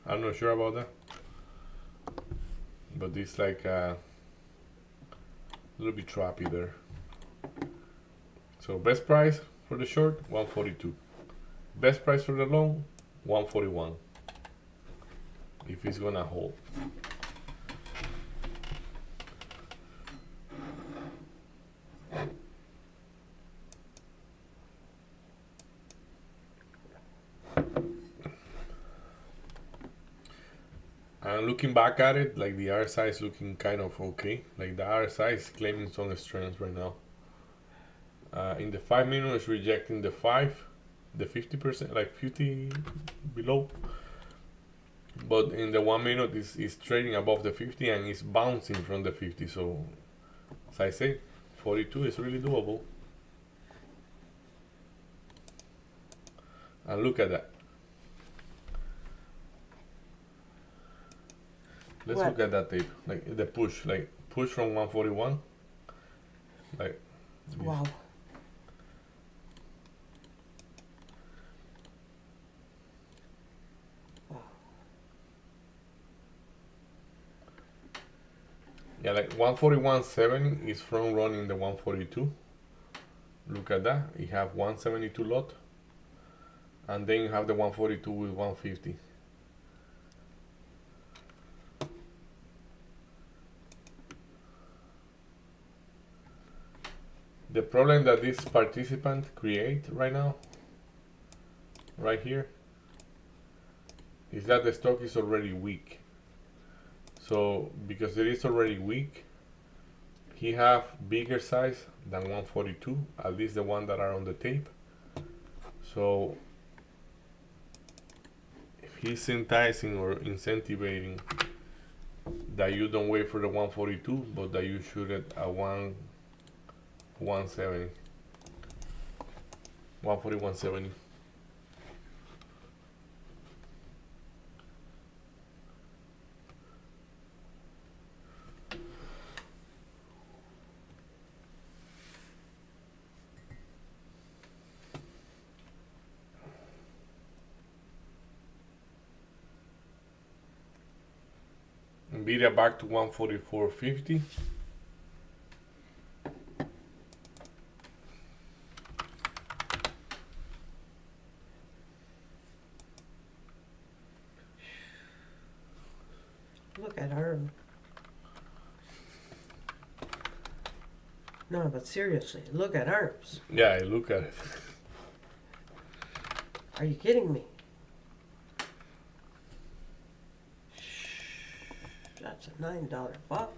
I'm not sure about that, but it's like a little bit trappy there. So best price for the short 142, best price for the long 141 if it's gonna hold. And looking back at it, like the RSI is looking kind of okay. Like the RSI is claiming some strength right now. In the 5 minute, it's rejecting the 50%, like 50 below. But in the 1 minute, it's trading above the 50 and it's bouncing from the 50. So, as I say, 42 is really doable. And look at that. Let's What? look at that tape, like the push, from 141, like. Wow. Wow. Yeah, like 141.70 is from running the 142. Look at that. You have 172 lot, and then you have the 142 with 150. The problem that this participant create right now, right here, is that the stock is already weak. So because it is already weak, he have bigger size than 142, at least the one that are on the tape. So if he's enticing or incentivizing that you don't wait for the 142, but that you shoot it at 170, 140, 170. Nvidia back to 144.50. Look at her. No, but seriously, look at herbs. Yeah, I look at it. Are you kidding me? That's a $9 buck.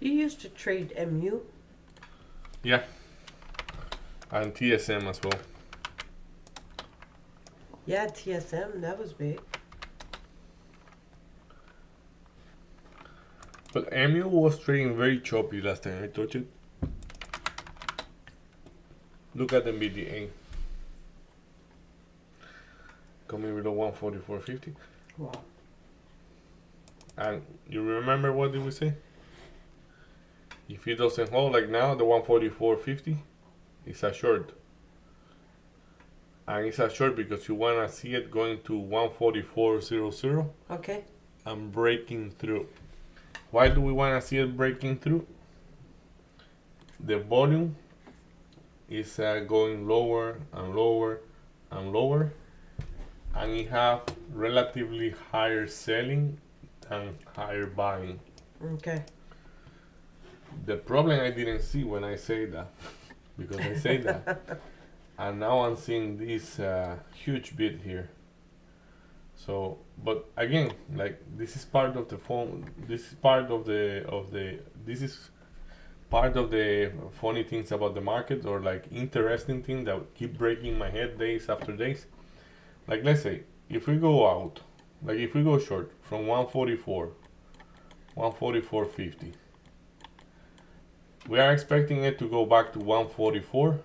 You used to trade MU? Yeah, and TSM as well. Yeah, TSM, that was big. But MU was trading very choppy last time I touched it. Look at the NVDA. Coming below 144.50. Wow. And you remember what did we say? If it doesn't hold like now, the 144.50 is a short. And it's a short because you want to see it going to 144.00 Okay. and breaking through. Why do we want to see it breaking through? The volume is going lower and lower and lower, and it have relatively higher selling than higher buying. Okay. The problem I didn't see when I say that, because I say that, and now I'm seeing this huge bit here. So, but again, like this is part of the phone. This is part of the. This is part of the funny things about the market, or like interesting things that keep breaking my head days after days. Like let's say if we go out, like if we go short from 144, 144.50. We are expecting it to go back to 144.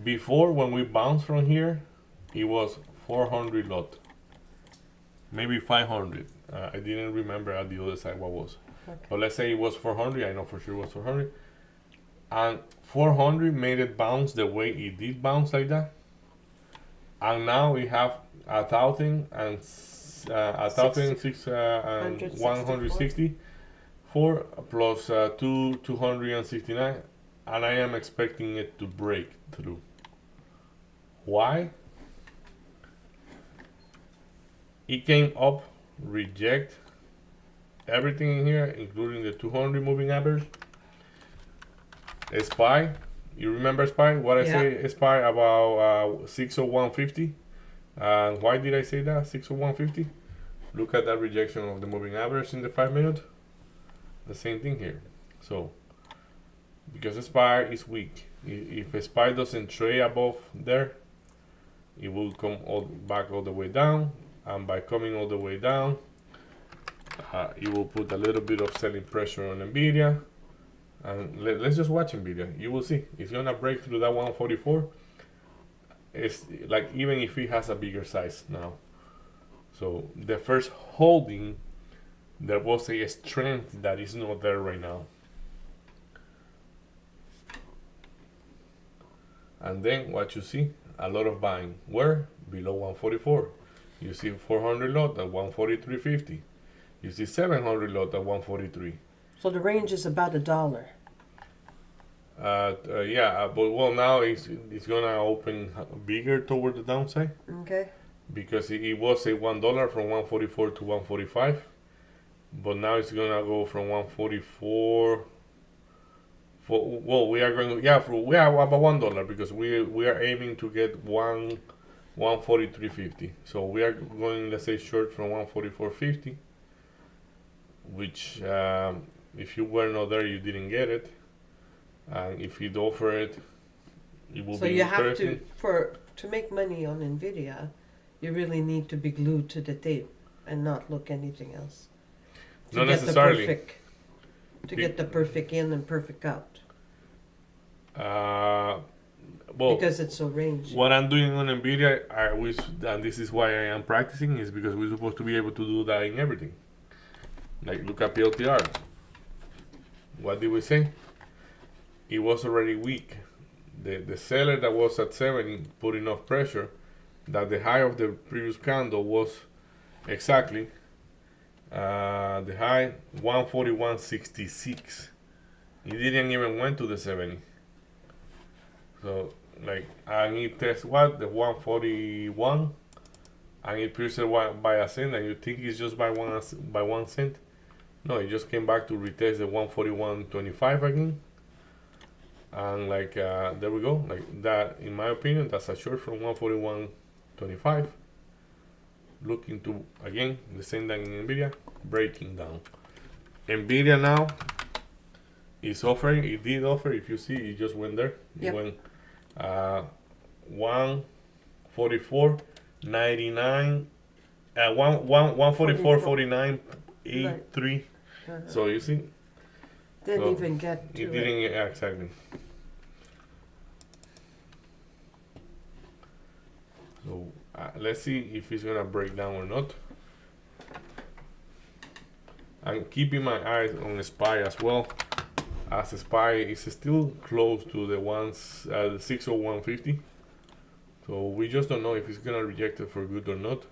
Before, when we bounced from here, it was 400 lot, maybe 500. I didn't remember at the other side what was. Okay. But let's say it was 400. I know for sure it was 400. And 400 made it bounce the way it did bounce like that. And now we have 1,164 plus 269, and I am expecting it to break through. Why? It came up, reject everything in here, including the 200 moving average. SPY, you remember SPY? What I say SPY about 60150? And why did I say that 60150? Look at that rejection of the moving average in the 5 minute. The same thing here. So because SPY is weak, if SPY doesn't trade above there, it will come back all the way down, and by coming all the way down, it will put a little bit of selling pressure on Nvidia. And let's just watch Nvidia. You will see it's gonna break through that 144. It's like, even if it has a bigger size now. So the first holding, there was a strength that is not there right now. And then what you see, a lot of buying. Where? Below 144. You see 400 lot at 143.50. You see 700 lot at 143. So the range is about $1. Yeah, but well, now it's gonna open bigger toward the downside. Okay. Because it was a $1 from 144 to 145, but now it's gonna go from 144. We are going, we are about $1 because we are aiming to get 143.50. So we are going, let's say, short from 144.50, which if you were not there, you didn't get it, and if you'd offer it, it will So be you have interesting. to make money on Nvidia, you really need to be glued to the tape and not look anything else. To Not get necessarily. To get the perfect in and perfect out. Well, Because it's so rangy. what I'm doing on Nvidia, I wish, and this is why I am practicing, is because we're supposed to be able to do that in everything. Like, look at PLTR. What did we say? It was already weak. The seller that was at 70 put enough pressure that the high of the previous candle was exactly the high 141.66. It didn't even went to the 70. So, like, and it test what? The 141, and it pierced by a cent, and you think it's just by 1 cent. No, it just came back to retest the 141.25 again. And like, there we go. Like that, in my opinion, that's a short from 141.25. Looking to, again, the same thing in Nvidia, breaking down. Nvidia now is offering, it did offer, if you see, it just went there. Yep. It went 144.99, 144.49.83. So you see, Didn't so even get to it didn't, yeah, exactly. So let's see if it's gonna break down or not. I'm keeping my eyes on SPY as well, as SPY is still close to the 601.50. So we just don't know if it's gonna reject it for good or not.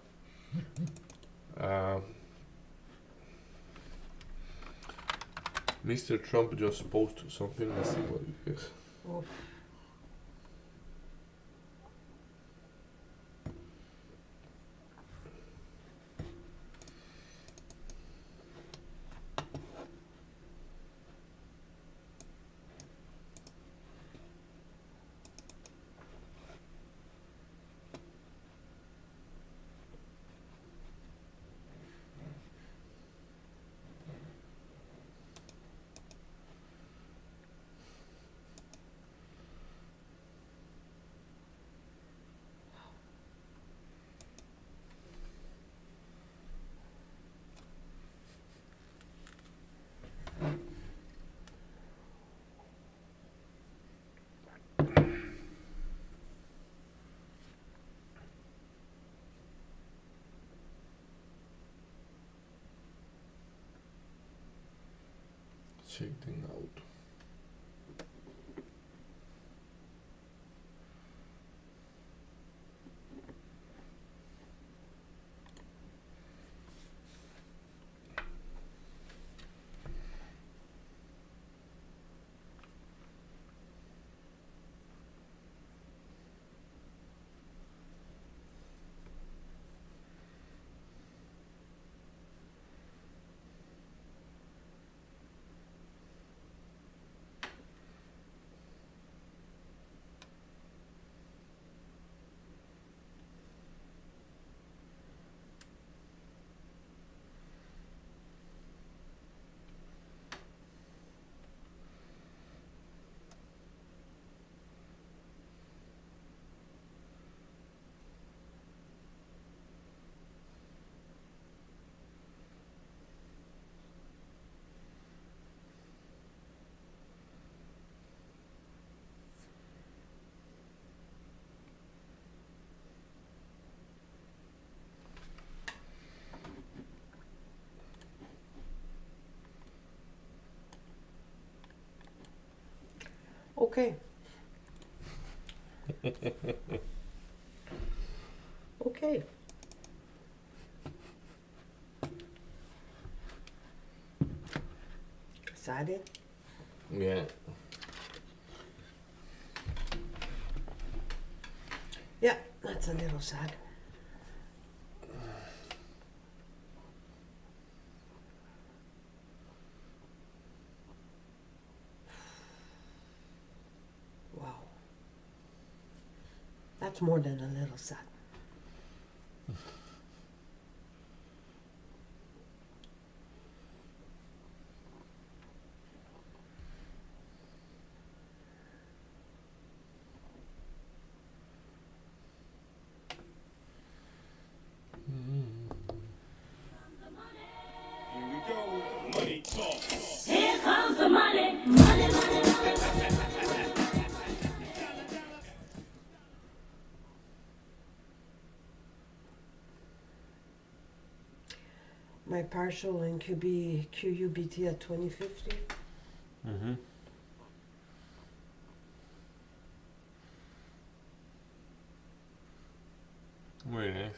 Mr. Trump just posted something. Let's see what it is. Oof. check them out. Okay. Okay. Excited? Yeah. Yeah, that's a little sad. Wow. That's more than a little sad. Here we go. Money talk. Here comes the money, money, money, money. My partial in QUBT at 2050. Mm-hmm. Very nice.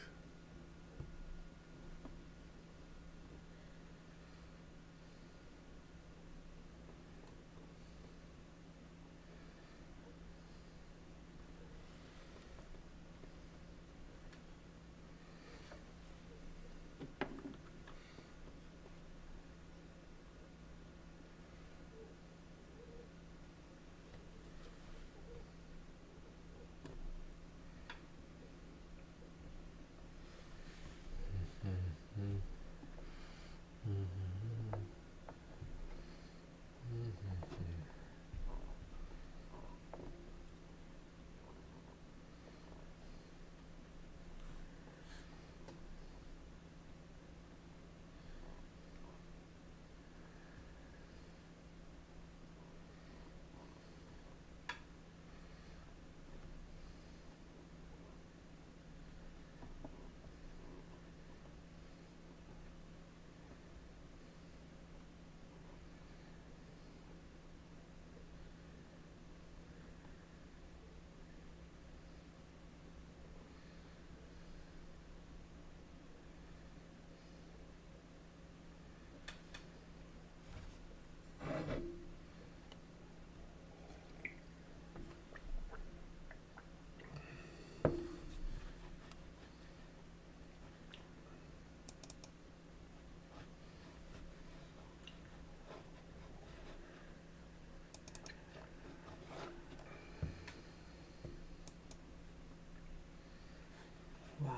Wow.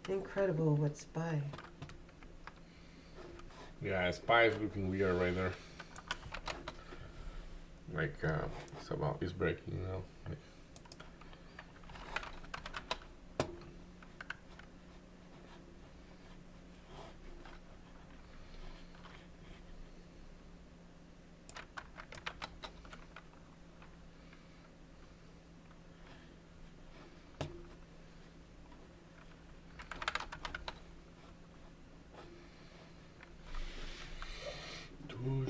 Incredible what SPY. Yeah, Spy is looking weird right there. Like it's breaking now. Like,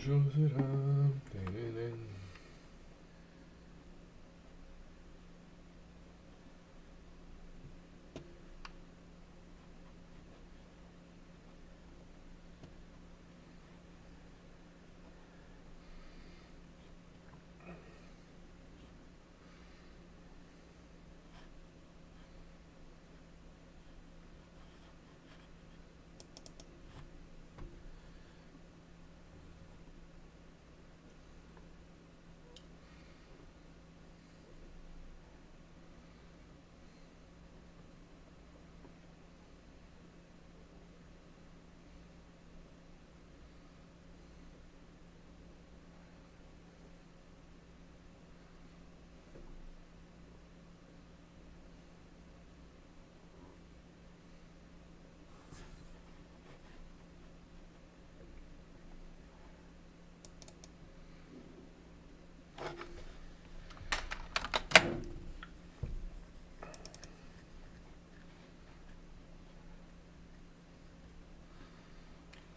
yo será. Tenenen.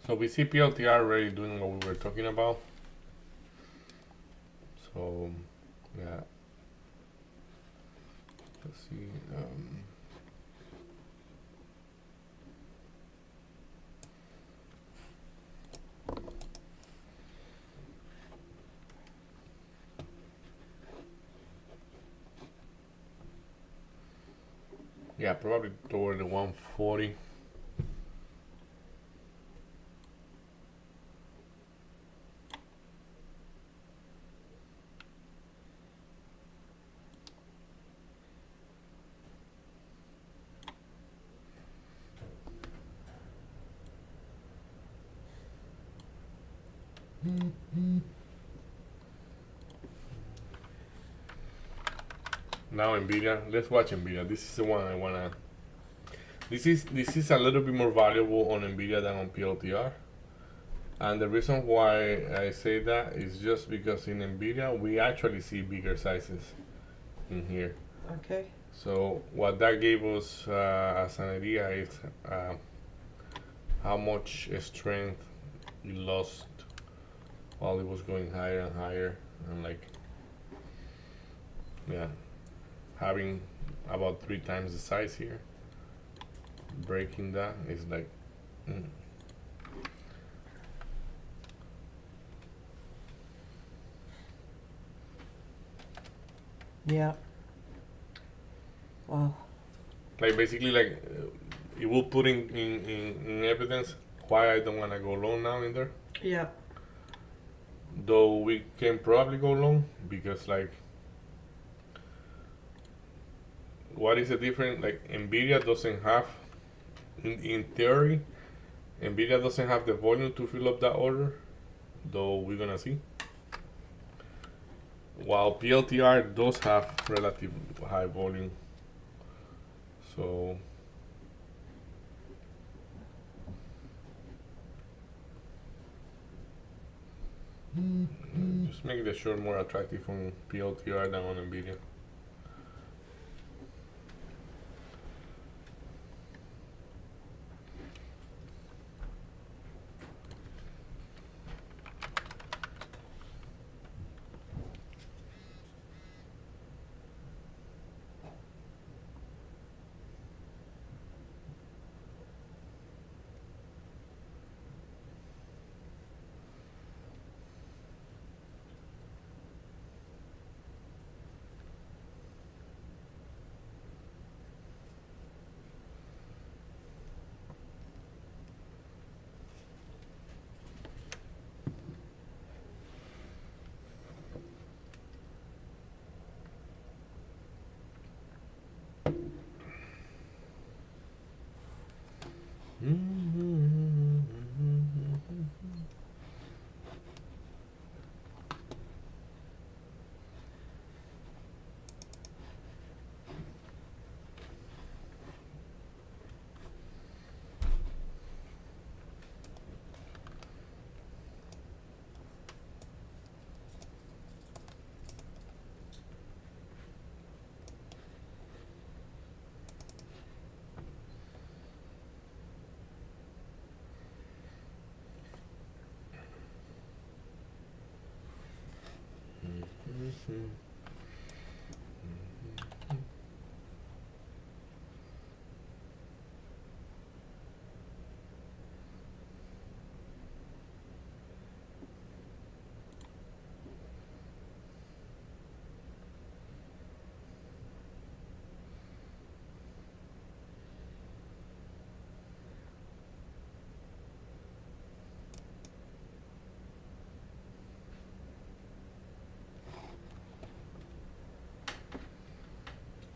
So we see PLTR already doing what we were talking about. So yeah, let's see. Yeah, probably toward the 140. Now Nvidia, let's watch Nvidia. This is the one I wanna. This is a little bit more valuable on Nvidia than on PLTR, and the reason why I say that is just because in Nvidia we actually see bigger sizes in here. Okay. So what that gave us as an idea is how much strength it lost while it was going higher and higher, and like yeah, having about 3 times the size here. Breaking that is like Yeah. Wow. like basically like it will put in evidence why I don't want to go long now in there. Yeah. Though we can probably go long because like what is the difference? Like Nvidia doesn't have in theory Nvidia doesn't have the volume to fill up that order, though we're gonna see. While PLTR does have relative high volume. So just make the short more attractive on PLTR than on Nvidia.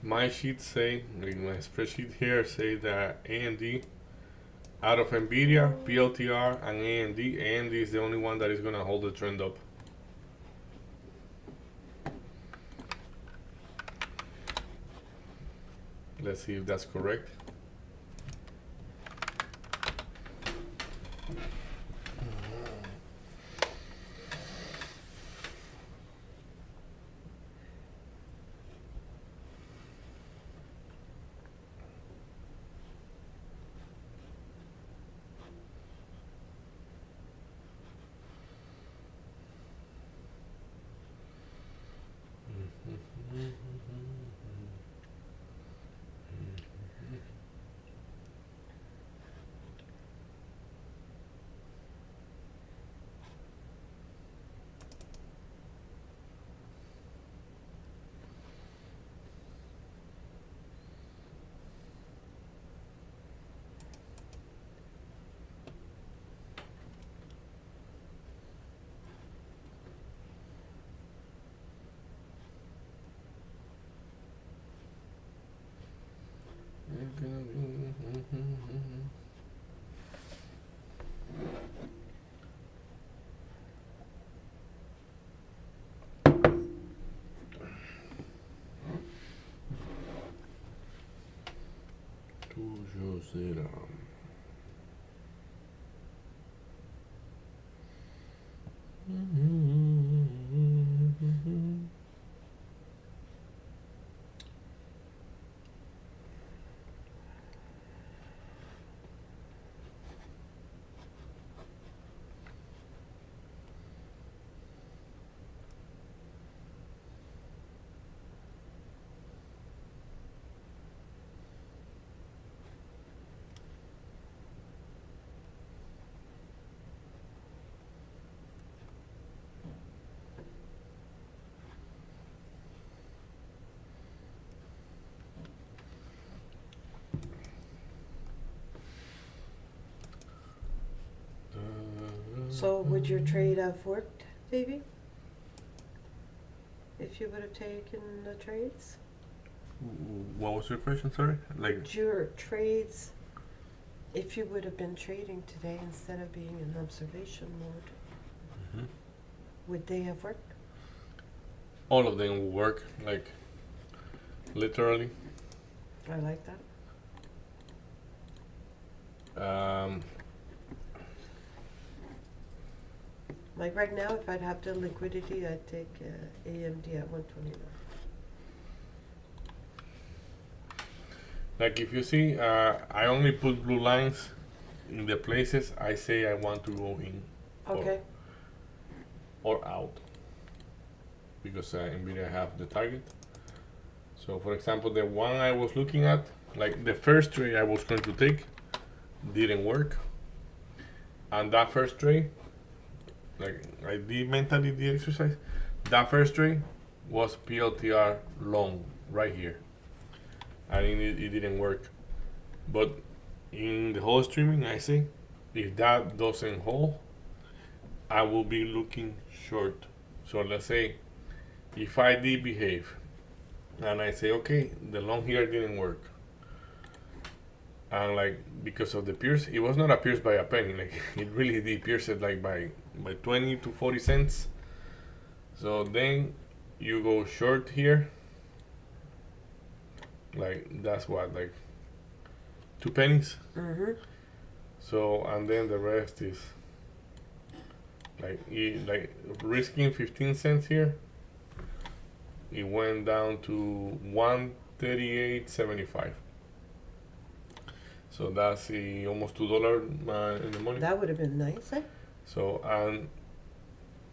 my sheet say, like my spreadsheet here say that AMD out of Nvidia, PLTR, and AMD is the only one that is gonna hold the trend up. Let's see if that's correct. Toujours será. So would your trade have worked, Davey? If you would have taken the trades? What was your question? Sorry, like Would your trades, if you would have been trading today instead of being in observation mode, Mhm. would they have worked? all of them will work. Like literally. I like that. Like right now, if I'd have the liquidity, I'd take AMD at 129. Like if you see, I only put blue lines in the places I say I want to go in Okay. or out, because Nvidia have the target. So for example, the one I was looking at, like the first trade I was going to take, didn't work, and that first trade, like I did mentally the exercise, that first trade was PLTR long right here, and it didn't work. But in the whole streaming, I say, if that doesn't hold, I will be looking short. So let's say if I did behave and I say, okay, the long here didn't work, and like because of the pierce, it was not a pierce by a penny, like it really did pierce it like by 20 to 40 cents. So then you go short here, like that's what, like 2 pennies. Mm-hmm. So and then the rest is like risking 15 cents here. It went down to 138.75. So that's almost $2 in the money. That would have been nice, eh? So and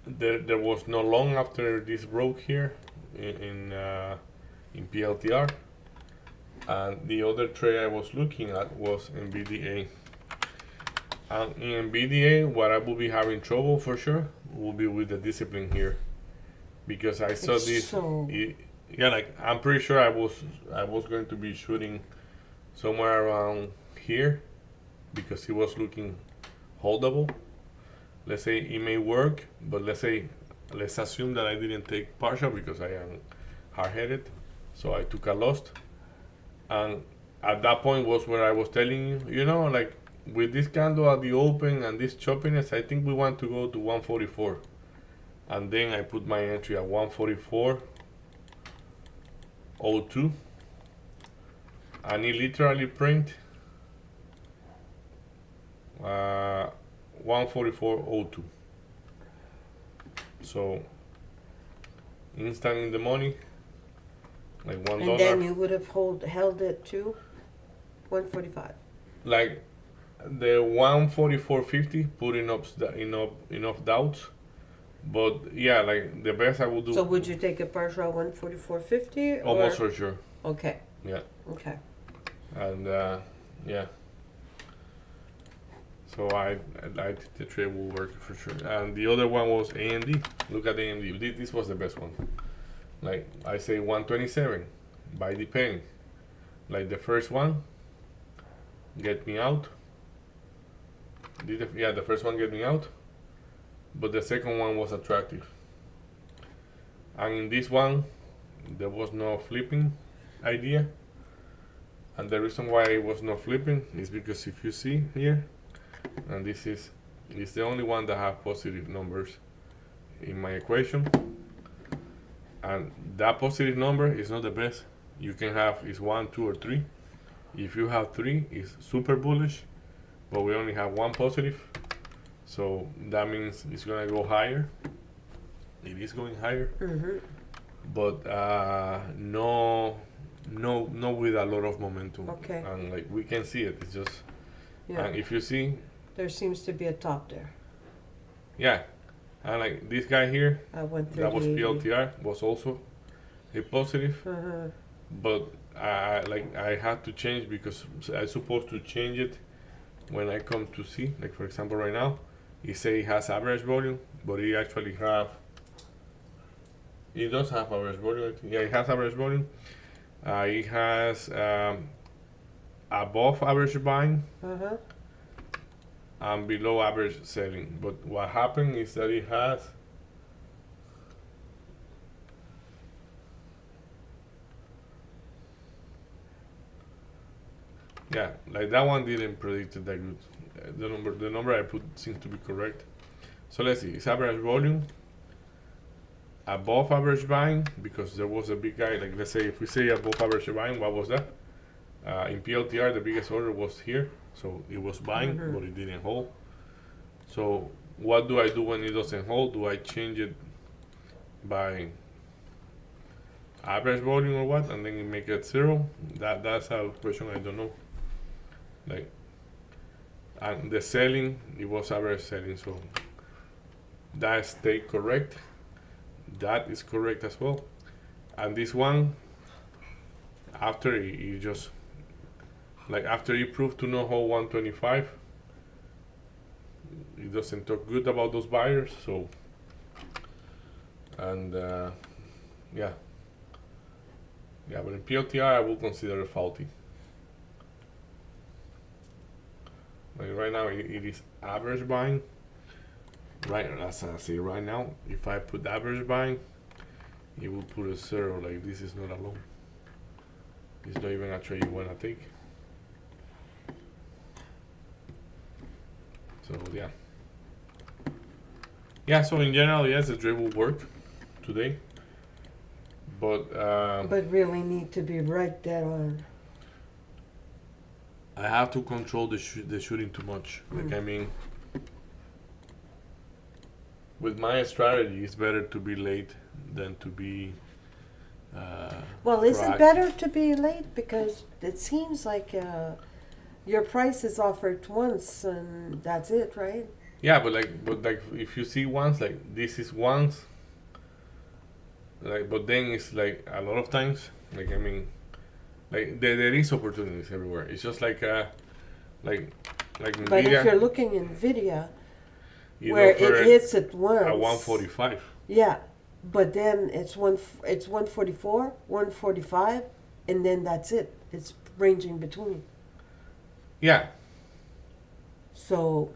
there was no long after this broke here in PLTR. And the other trade I was looking at was NVDA. And in NVDA, what I will be having trouble for sure will be with the discipline here, because I saw It's this. so- Yeah, like I'm pretty sure I was going to be shooting somewhere around here, because it was looking holdable. Let's say it may work, but let's assume that I didn't take partial because I am hard-headed. So I took a loss, and at that point was where I was telling you, you know, like with this candle at the open and this choppiness, I think we want to go to 144, and then I put my entry at 144.02, and it literally print 144.02. So instant in the money, like $1. And then you would have held it to 145. Like the 144.50 put enough doubts, but yeah, like the best I would do. So would you take a partial at 144.50? Almost for sure. Okay. Yeah. Okay. And yeah. So I think the trade will work for sure. And the other one was AMD. Look at AMD. This was the best one. Like I say 127 by the penny. Like the first one get me out. The first one get me out. But the second one was attractive. And in this one there was no flipping idea. And the reason why it was not flipping is because if you see here, and this is the only one that have positive numbers in my equation, and that positive number is not the best you can have. Is 1, 2, or 3. If you have 3, it's super bullish, but we only have 1 positive, so that means it's gonna go higher. It is going higher, but no with a lot of momentum. Okay. And like we can see it, it's just, Yeah. and if you see, There seems to be a top there yeah, and like this guy here, at 138. that was PLTR, was also a positive, but I had to change because I'm supposed to change it when I come to see. Like for example, right now, it say it has average volume, but it actually it does have average volume. I think. Yeah, it has average volume. It has above average buying and below average selling. But what happened is that it has like that one didn't predict it that good. The number I put seems to be correct. So let's see, it's average volume, above average buying, because there was a big guy, like let's say if we say above average buying, what was that? In PLTR, the biggest order was here, so it was buying, but it didn't hold. So what do I do when it doesn't hold? Do I change it by average volume or what, and then you make it 0? That's a question I don't know. Like, and the selling, it was average selling, so that stayed correct. That is correct as well. And this one, after you just, like after you prove to know hold 125, it doesn't talk good about those buyers. So, and yeah, but in PLTR I will consider it faulty. Like right now it is average buying. Right, as I say right now, if I put average buying, it will put a 0. Like this is not a loan. It's not even a trade you wanna take. So yeah. So in general, yes, the trade will work today, but really need to be right there on. I have to control the shooting too much. Like I mean, with my strategy, it's better to be late than to be. Well, is it proactive. better to be late? Because it seems like your price is offered once and that's it, right? Yeah, but like if you see once, like this is once. Like, but then it's like a lot of times. Like I mean, like there is opportunities everywhere. It's just like like But Nvidia. if you're looking in Nvidia, it where offered it hits at once, at 145. yeah, but then it's 144, 145, and then that's it. It's ranging between. Yeah, So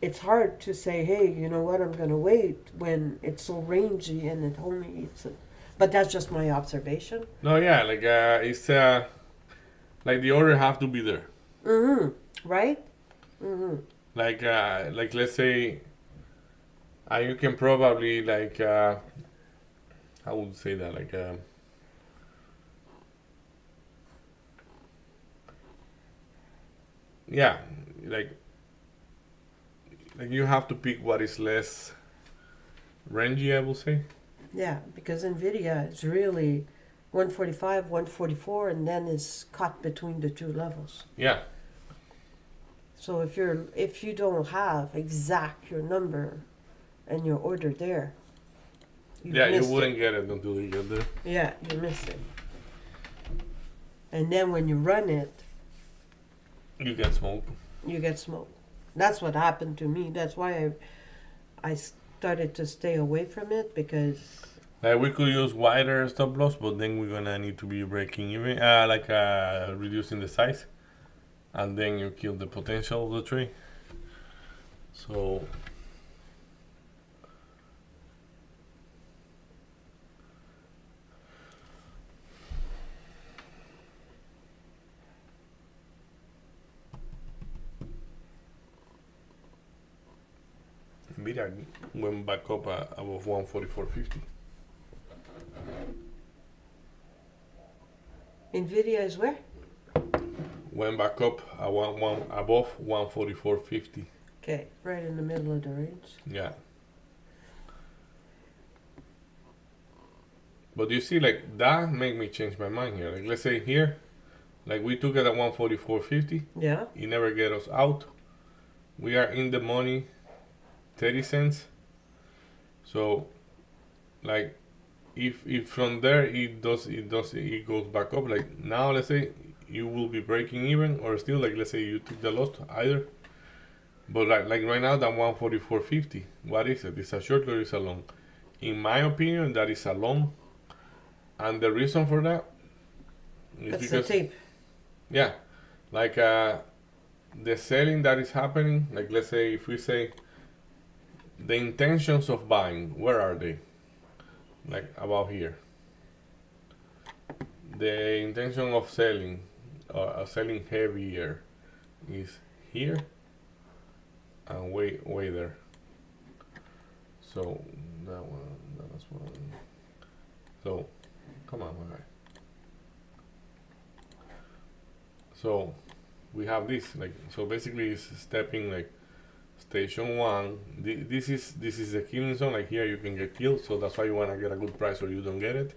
it's hard to say, hey, you know what, I'm going to wait when it's so rangy and it only hits it. But that's just my observation. No, yeah, like it's like the order have to be there. Right? Like let's say, you can probably like I would say that like yeah, like you have to pick what is less rangy, I would say. Yeah, because NVIDIA is really 145, 144, and then it's caught between the two levels. Yeah, So if you don't have exact your number and your order there, you you wouldn't get it until you get there. Yeah, you miss it. And then when you run it, You get smoke. you get smoke. That's what happened to me. That's why I started to stay away from it, because Like we could use wider stop loss, but then we're gonna need to be breaking even, reducing the size, and then you kill the potential of the tree. So Nvidia went back up above 144.50. NVIDIA is where? Went back up one above 144.50. Okay, right in the middle of the range. Yeah. But you see, like that make me change my mind here. Like let's say here, like we took it at 144.50. Yeah. It never get us out. We are in the money, 30 cents. So, like, if from there it goes back up. Like now, let's say you will be breaking even, or still like let's say you took the loss either. But like right now, that 144.50. What is it? It's a short or it's a long? In my opinion, that is a long. And the reason for that is That's the because tape. yeah, like the selling that is happening. Like let's say if we say the intentions of buying, where are they? Like about here. The intention of selling, selling heavier, is here and way there. So that one, that's one. So come on, my guy. So we have this, like, so basically it's stepping like station one. This is the killing zone. Like here you can get killed, so that's why you want to get a good price or you don't get it.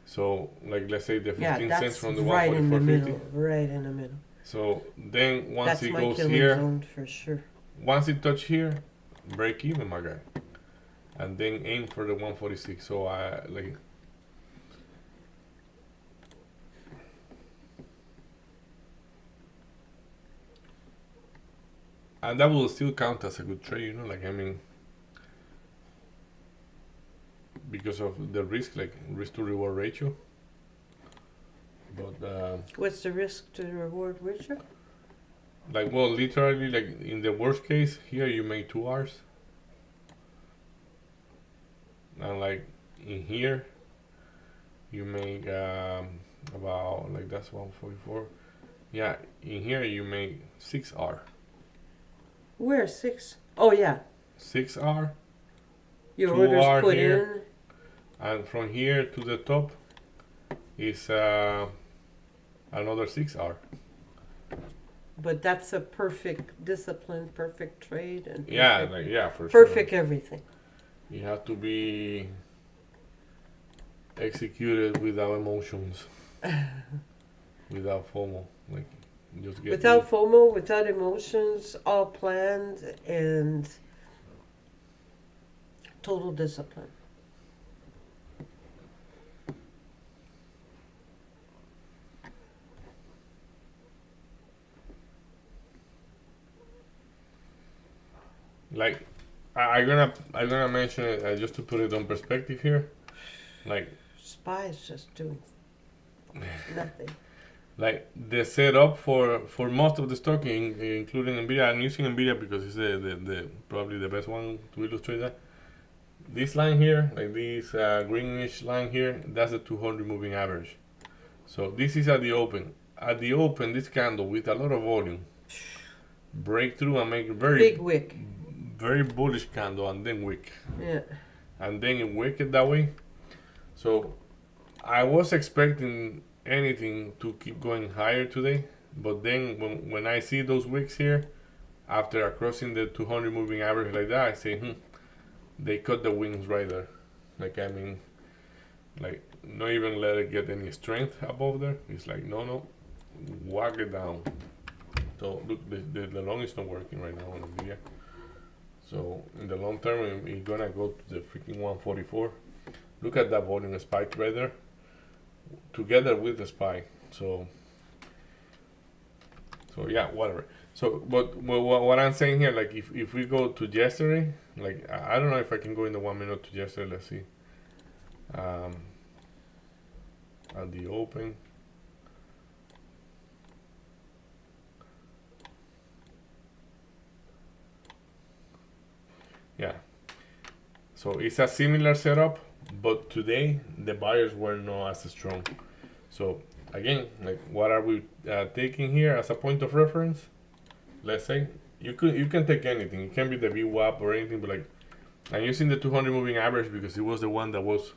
So like let's say the 15 Yeah, cents that's from the right in the 144.50. middle. Right in the middle. So then once That's it my goes killing here, zone for sure. once it touch here, break even, my guy, and then aim for the 146. So I like. And that will still count as a good trade, you know, like, I mean, because of the risk, like risk to reward ratio. But What's the risk to the reward, Richard? like, well, literally, like in the worst case, here you make 2 Rs, and like in here, you make about, like, that's 144. Yeah, in here you make 6R. Where? 6? Oh, yeah. 6R, Your 2 order's R put here. And from here to the top is another 6R. in. But that's a perfect discipline, perfect trade, and Yeah, perfect, like, yeah, for perfect everything. sure. You have to be executed without emotions, without FOMO. Like, just get Without FOMO, without emotions, all planned, and total discipline. like I'm gonna mention it just to put it on perspective here. Like SPY is just doing nothing. like the setup for most of the stock, including Nvidia. I'm using Nvidia because it's the probably the best one to illustrate that. this line here, like this greenish line here, that's the 200 moving average. So this is at the open. At the open, this candle with a lot of volume break through and make a Big wick. very bullish candle, and then wick, Yeah. and then it wick it that way. So I was expecting anything to keep going higher today, but then when I see those wicks here, after crossing the 200 moving average like that, I say, they cut the wings right there. Like, I mean, like, not even let it get any strength above there. It's like, no, whack it down. So look, the long is not working right now on Nvidia. So in the long term, it's gonna go to the freaking 144. Look at that volume spike right there, together with the spike. So yeah, whatever. So, but what I'm saying here, like, if we go to yesterday, like, I don't know if I can go in the 1 minute to yesterday. Let's see. At the open. Yeah. So it's a similar setup, but today the buyers were not as strong. So again, like, what are we taking here as a point of reference? Let's say you can take anything. It can be the VWAP or anything, but like, I'm using the 200 moving average because it was the one that was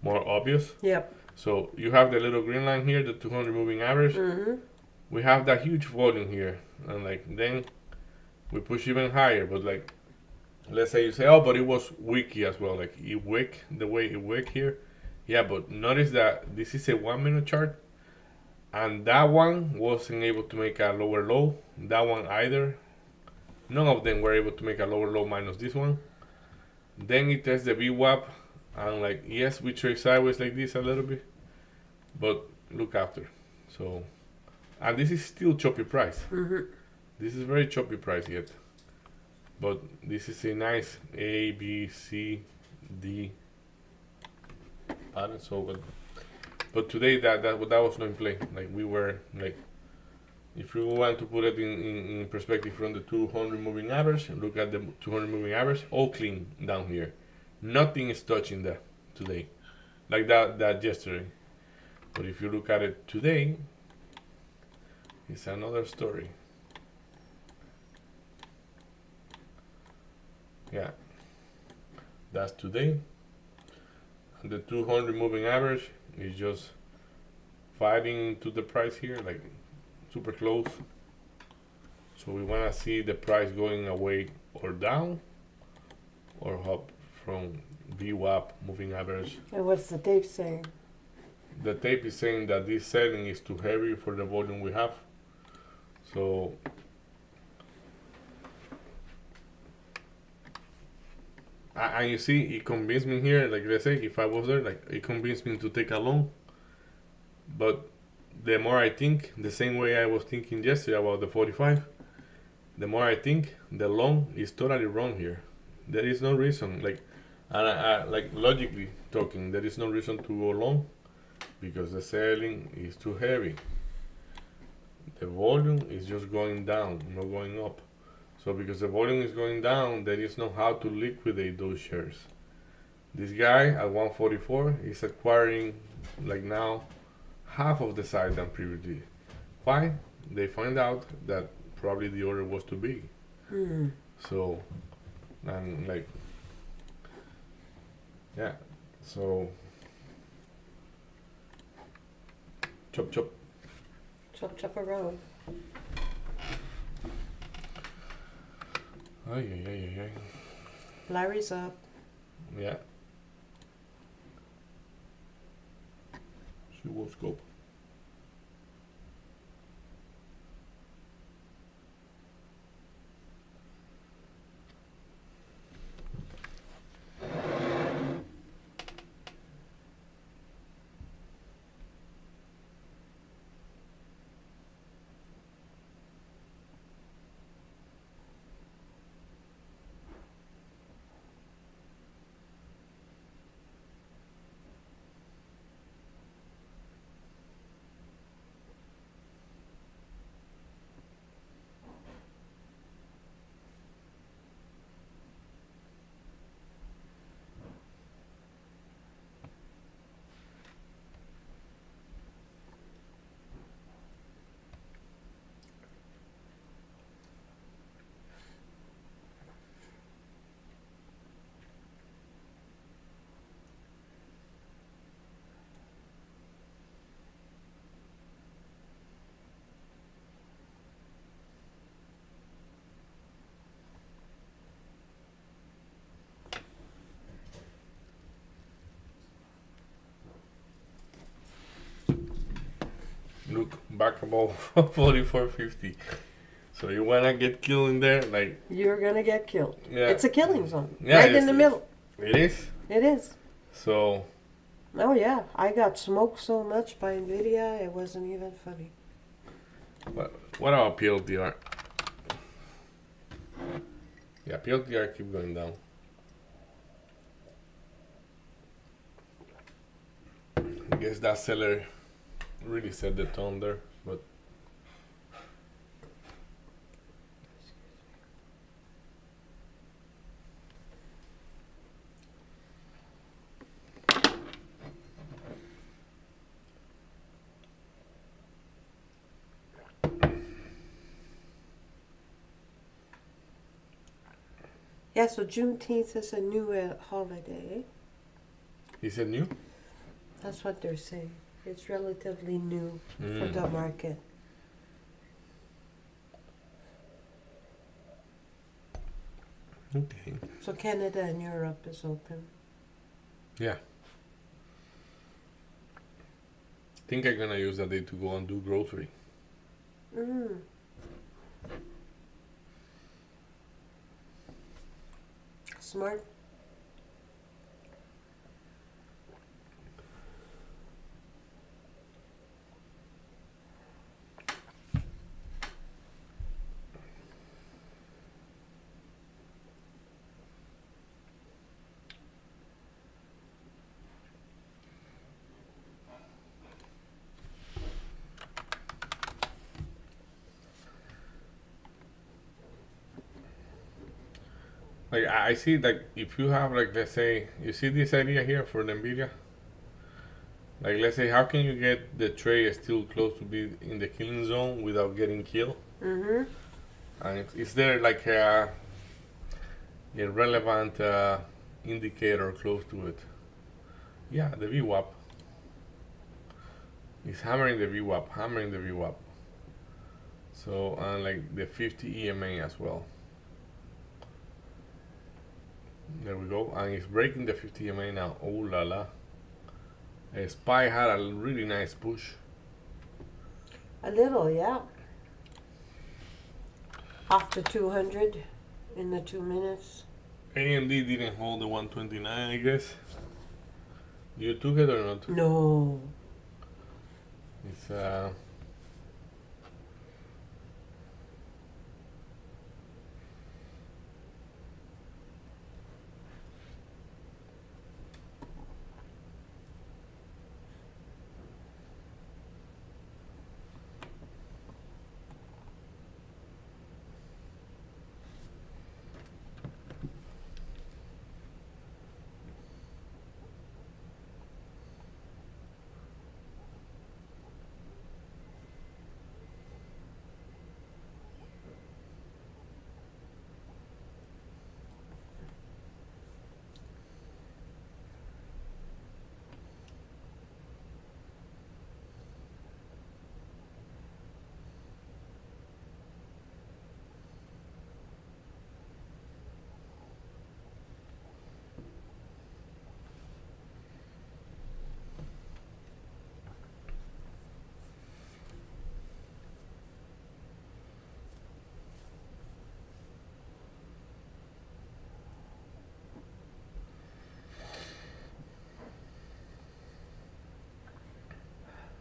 more obvious. Yep. So you have the little green line here, the 200 moving average. Mm-hmm. We have that huge volume here, and like then we push even higher. But like, let's say you say, oh, but it was wicky as well. Like, it wick the way it wick here. Yeah, but notice that this is a 1 minute chart, and that one wasn't able to make a lower low. That one either. None of them were able to make a lower low minus this one. Then it tests the VWAP, and like, yes, we trade sideways like this a little bit, but look after. So, and this is still choppy price. Mm-hmm. This is very choppy price yet, but this is a nice A, B, C, D pattern. So, but today that was not in play. Like, we were like, if you want to put it in perspective from the 200 moving average, look at the 200 moving average, all clean down here. Nothing is touching that today, like that yesterday. But if you look at it today, it's another story. Yeah, that's today. And the 200 moving average is just fighting to the price here, like super close. So we want to see the price going away or down, or up from VWAP moving average. And what's the tape saying? The tape is saying that this selling is too heavy for the volume we have. So and you see, it convinced me here, like, let's say if I was there, like, it convinced me to take a long. But the more I think, the same way I was thinking yesterday about the 45, the more I think the long is totally wrong here. There is no reason, like, like, logically talking, there is no reason to go long because the selling is too heavy. The volume is just going down, not going up. So because the volume is going down, there is no how to liquidate those shares. This guy at 144 is acquiring, like, now half of the size than previously. Why? They find out that probably the order was too big. So, and like, yeah, so chop chop. Chop chop around. Ay. Larry's up. Yeah. She will scope. back above 44.50. So you wanna get killed in there, like You're gonna get killed. yeah, It's a killing zone. Yeah, right it in the is. middle. it is. It is. So Oh yeah. I got smoked so much by Nvidia it wasn't even funny. what about PLTR? Yeah, PLTR keep going down. I guess that seller really set the tone there, but Yeah, so Juneteenth is a new holiday. he said new. That's what they're saying. It's relatively new for Mm. the market. Okay. So Canada and Europe is open. Yeah. Think I'm gonna use that day to go and do grocery. Mm. Smart. Like I see, like if you have like let's say you see this idea here for the Nvidia. Like let's say, how can you get the tray still close to be in the killing zone without getting killed? Mm-hmm. And is there like a relevant indicator close to it? Yeah, the VWAP. It's hammering the VWAP, hammering the VWAP. So and like the 50 EMA as well. There we go, and it's breaking the 50 EMA now. Oh la la. SPY had a really nice push. A little, yeah. After 200 in the 2 minutes. AMD didn't hold the 129, I guess. You took it or not? No. It's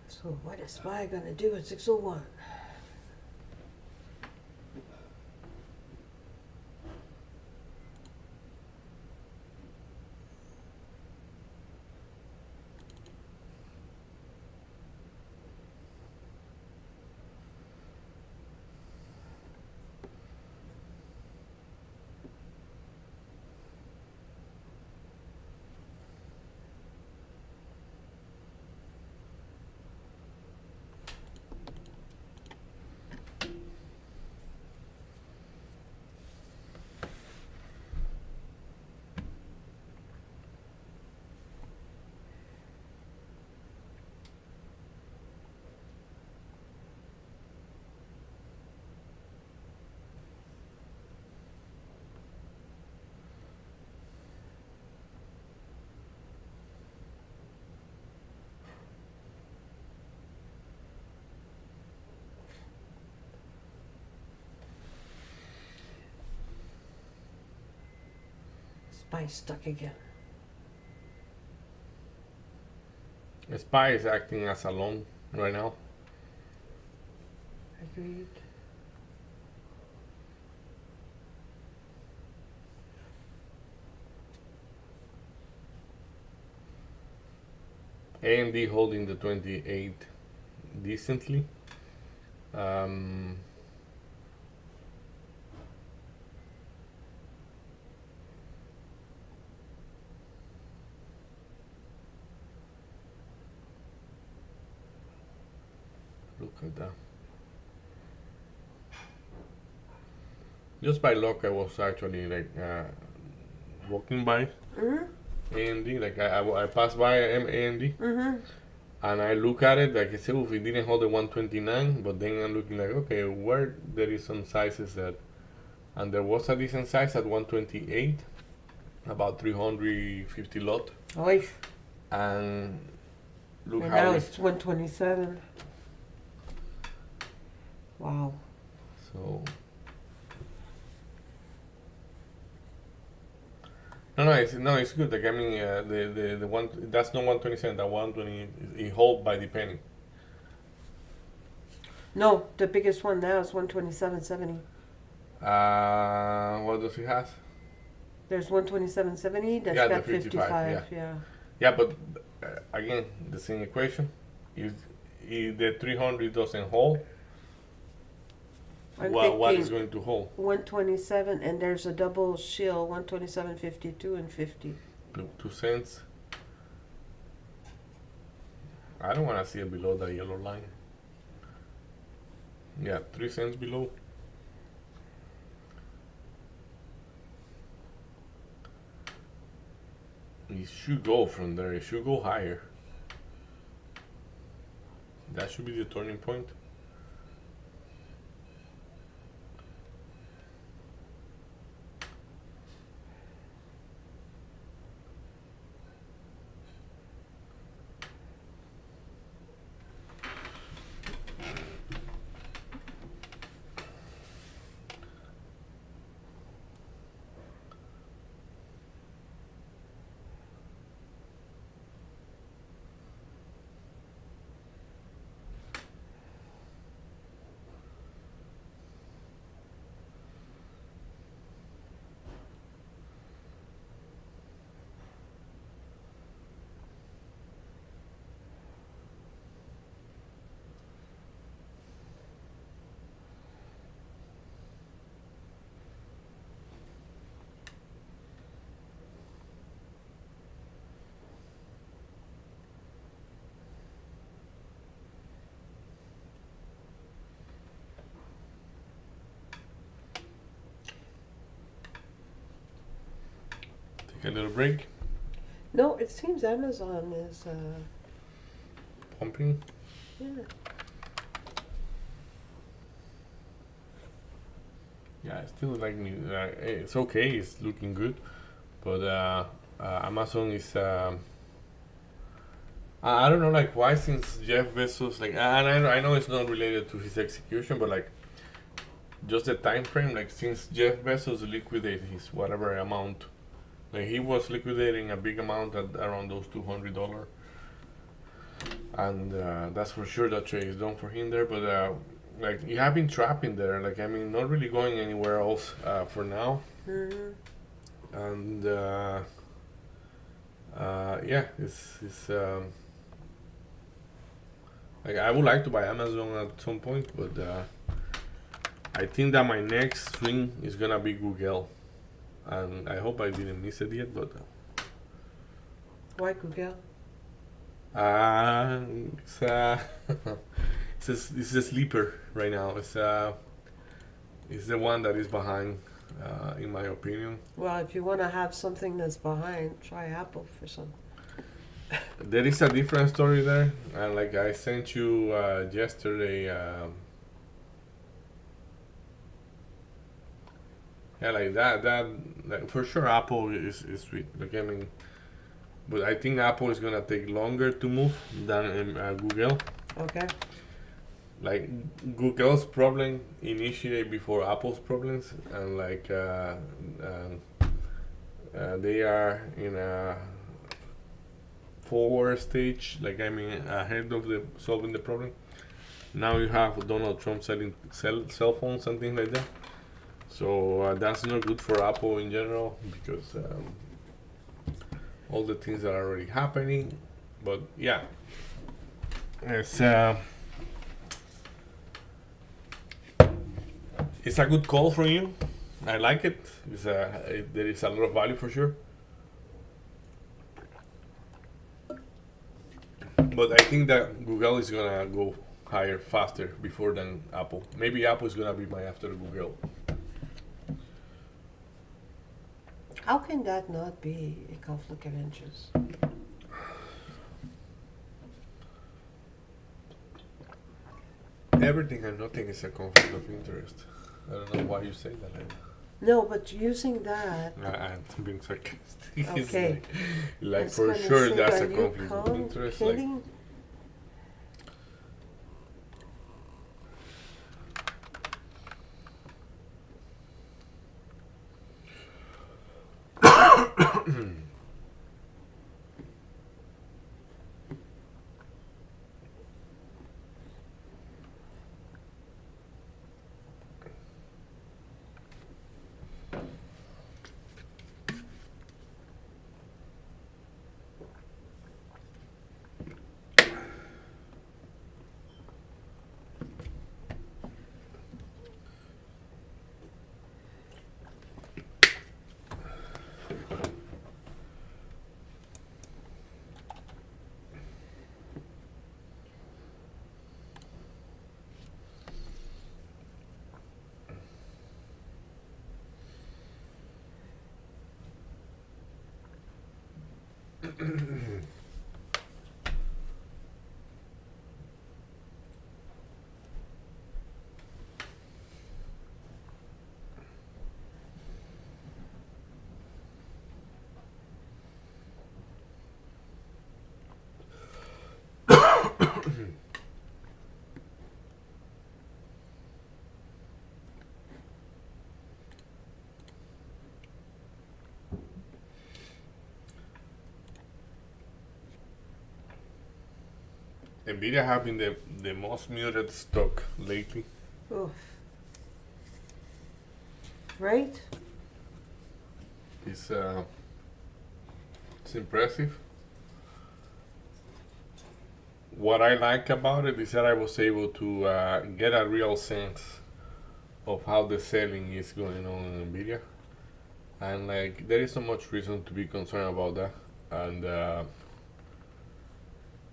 So what is SPY gonna do at 601? SPY stuck again. SPY is acting as a loan right now. Agreed. AMD holding the 28 decently. Look at that. Just by luck, I was actually like walking by AMD. Like I passed by AMD. And I look at it like I said, if it didn't hold the 129, but then I'm looking like, okay, where there is some sizes that, and there was a decent size at 128, about 350 lot, Oy. and look And how now it, it's 127. Wow. so. No, it's good. Like I mean, the one that's not 127. That 120 it hold by the penny. No, the biggest one now is 127.70. What does it has? There's 127.70 that's Yeah, got the 55, yeah. Yeah, but again, the same equation. If the 300 doesn't hold, I'm what is thinking going to hold? 127, and there's a double shield, 127.52 and 50. 2 cents. I don't want to see it below the yellow line. Yeah, 3 cents below. It should go from there. It should go higher. That should be the turning point. Take a little break. No, it seems Amazon is, Pumping. yeah. Yeah, it's still like it's okay. It's looking good, but Amazon is. I don't know, like why since Jeff Bezos, like, and I know it's not related to his execution, but like just the time frame, like since Jeff Bezos liquidated his whatever amount, like he was liquidating a big amount at around those $200, and that's for sure that trade is done for him there, but. Like you have been trapped in there, like I mean, not really going anywhere else for now, and yeah, it's like I would like to buy Amazon at some point, but I think that my next swing is gonna be Google, and I hope I didn't miss it yet, but Why Google? it's it's a sleeper right now. It's the one that is behind, in my opinion. Well, if you want to have something that's behind, try Apple for some. There is a different story there, and like I sent you yesterday. Yeah, like that, like for sure, Apple is sweet. Like I mean, but I think Apple is gonna take longer to move than Google. Okay. Like Google's problem initiate before Apple's problems, and like They are in a forward stage, like ahead of the solving the problem. Now you have Donald Trump selling cell phones and things like that. So that's not good for Apple in general because all the things that are already happening. But yeah, it's a good call from you. I like it. There is a lot of value for sure. But I think that Google is gonna go higher faster before than Apple. Maybe Apple is gonna be my after Google. How can that not be a conflict of interest? Everything and nothing is a conflict of interest. I don't know why you say that. No, but using that, I'm being sarcastic. It's okay. I like was for gonna sure say, that's are a you conflict of interest. Like, kidding? Nvidia have been the most muted stock lately. Oof. Right? It's impressive. What I like about it is that I was able to get a real sense of how the selling is going on in Nvidia, and like there is so much reason to be concerned about that. And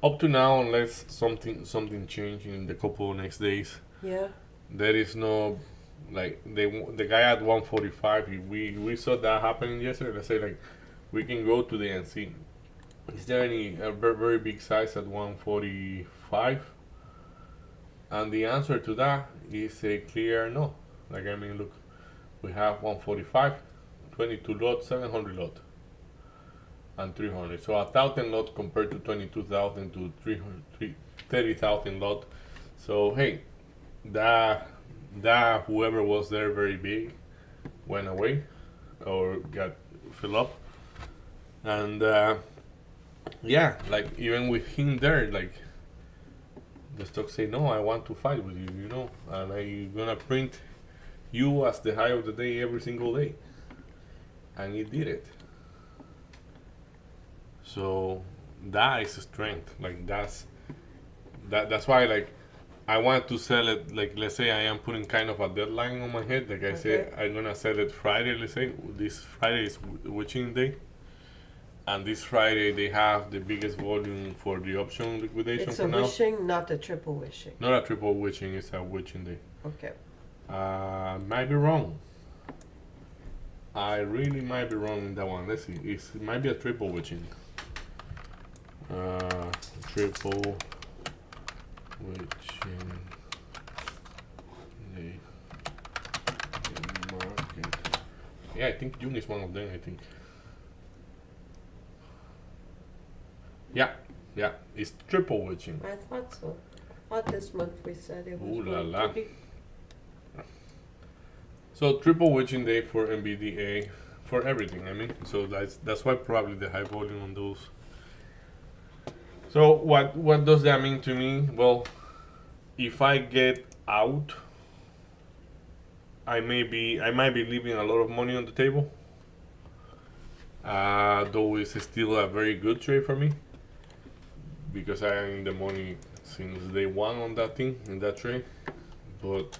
up to now, unless something change in the couple of next days, Yeah. there is no like the guy at 145. We saw that happening yesterday. Let's say like we can go today and see is there any very big size at 145, and the answer to that is a clear no. Like I mean, look, we have 145, 22 lot, 700 lot, and 300. So 1,000 lot compared to 22,000 to 30,000 lot. So hey, that whoever was there very big went away or got filled up, and yeah, like even with him there, like the stock say no, I want to fight with you, you know, and I'm gonna print you as the high of the day every single day, and it did it. So that is a strength. Like that's why like I want to sell it. Like let's say I am putting kind of a deadline on my head. Like I say Okay. I'm gonna sell it Friday. Let's say this Friday is witching day, and this Friday they have the biggest volume for the option liquidation It's for a now. wishing, not a triple wishing. Not a triple witching. It's a witching day. Okay. Might be wrong. I really might be wrong in that one. Let's see. It might be a triple witching. Triple witching day in market. Yeah, I think June is one of them. I think. Yeah, it's triple witching. I thought so. Not this month we said it was Ooh la going la. to be. So triple witching day for NVDA for everything. I mean, so that's why probably the high volume on those. So what does that mean to me? Well, if I get out, I might be leaving a lot of money on the table. Though it's still a very good trade for me because I am in the money since day one on that thing in that trade. But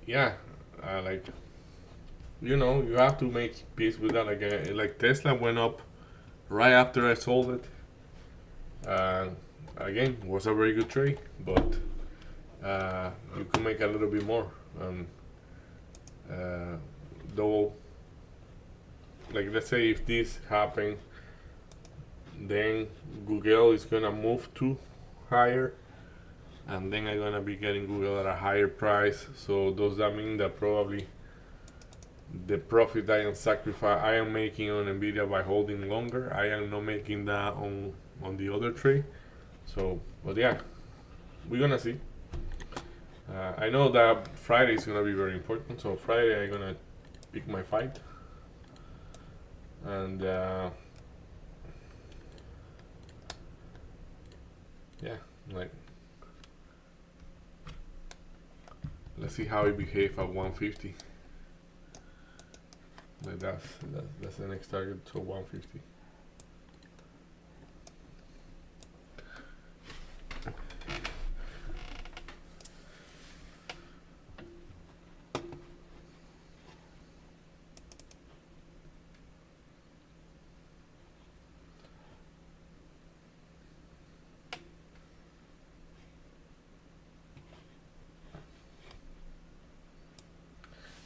yeah, like you have to make peace with that. Like Tesla went up right after I sold it. Again, was a very good trade, but you can make a little bit more. Though, like let's say if this happens, then Google is gonna move to higher, and then I'm gonna be getting Google at a higher price. So does that mean that probably the profit I am making on Nvidia by holding longer, I am not making that on the other trade? So, but yeah, we're gonna see. I know that Friday is gonna be very important. So Friday I'm gonna pick my fight, and yeah, like let's see how it behaves at 150. Like that's the next target. So 150.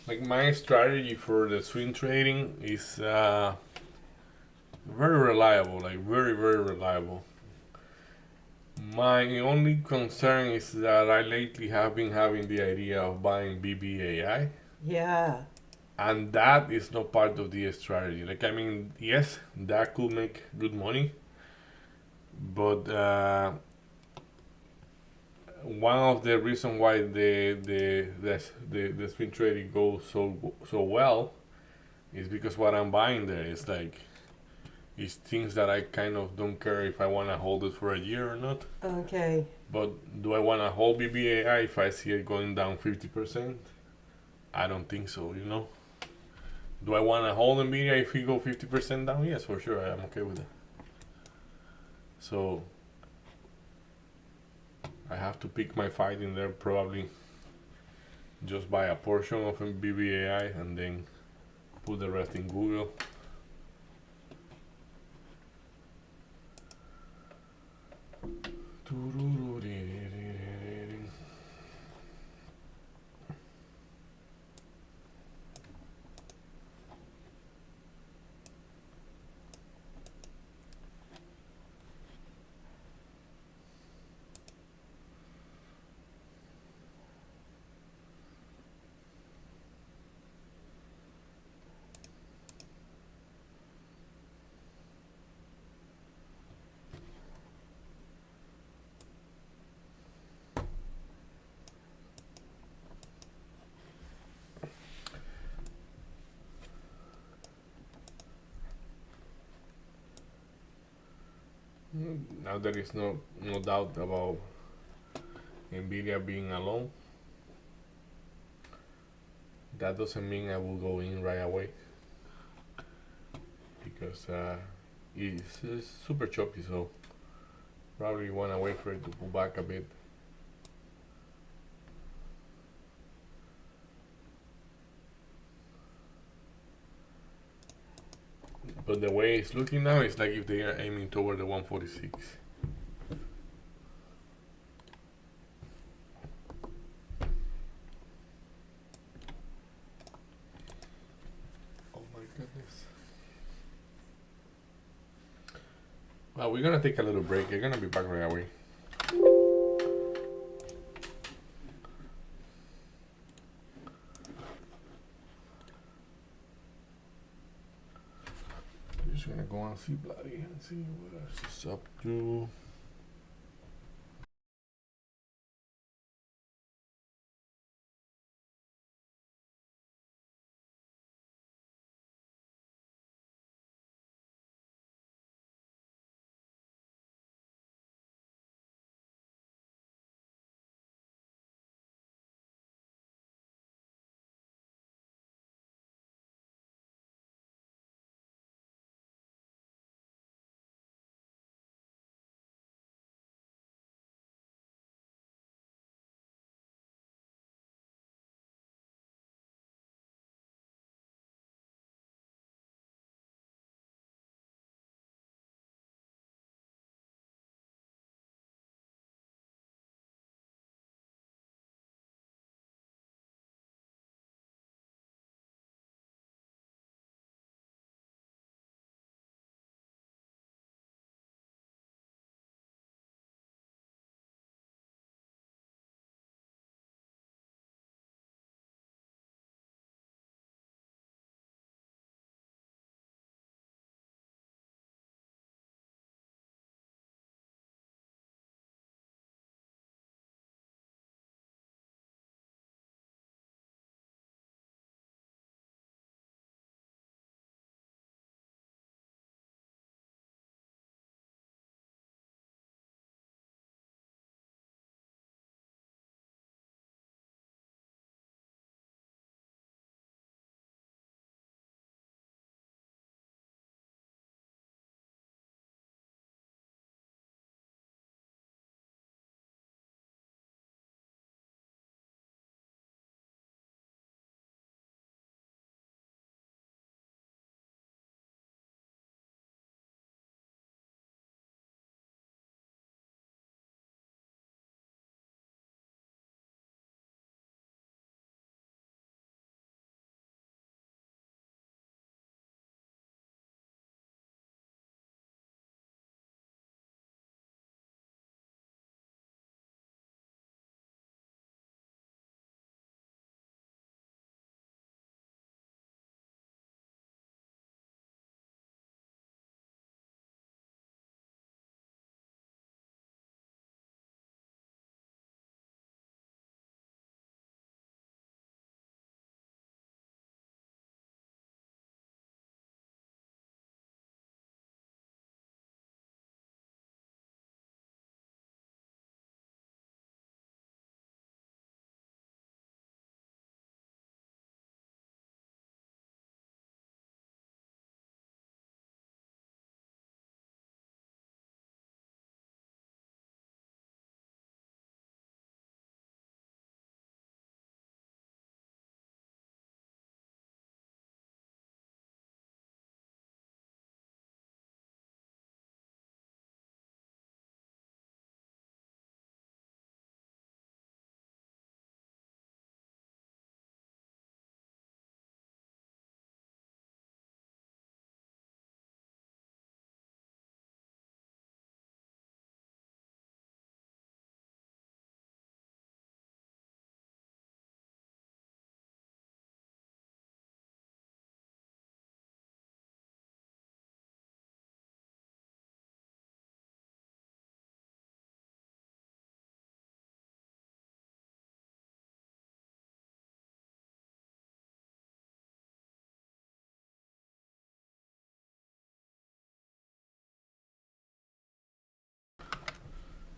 Like my strategy for the swing trading is very reliable, like very reliable. My only concern is that I lately have been having the idea of buying BBAI, Yeah. and that is not part of the strategy. Like I mean, yes, that could make good money, but one of the reasons why the swing trading goes so well is because what I'm buying there is like it's things that I kind of don't care if I want to hold it for a year or not. Okay. But do I want to hold BBAI if I see it going down 50%? I don't think so. Do I want to hold Nvidia if we go 50% down? Yes, for sure. I'm okay with that. So I have to pick my fight in there, probably just buy a portion of BBAI and then put the rest in Google. Now there is no doubt about Nvidia being alone. That doesn't mean I will go in right away because it's super choppy. So probably want to wait for it to pull back a bit. But the way it's looking now, it's like if they are aiming toward the 146. Oh my goodness. Well, we're gonna take a little break. You're gonna be back right away. Just gonna go on see Bloody and see what else is up to.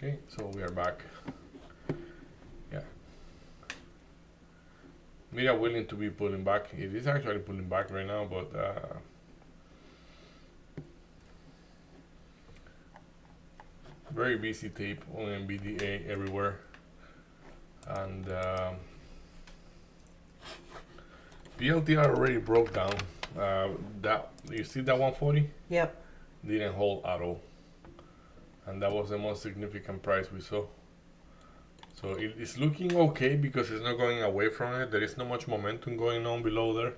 Okay, so we are back. Yeah. We are willing to be pulling back. It is actually pulling back right now, but very busy tape on NVDA everywhere. And PLTR already broke down. That you see that 140 Yep. didn't hold at all, and that was the most significant price we saw. So it is looking okay because it's not going away from it. There is not much momentum going on below there.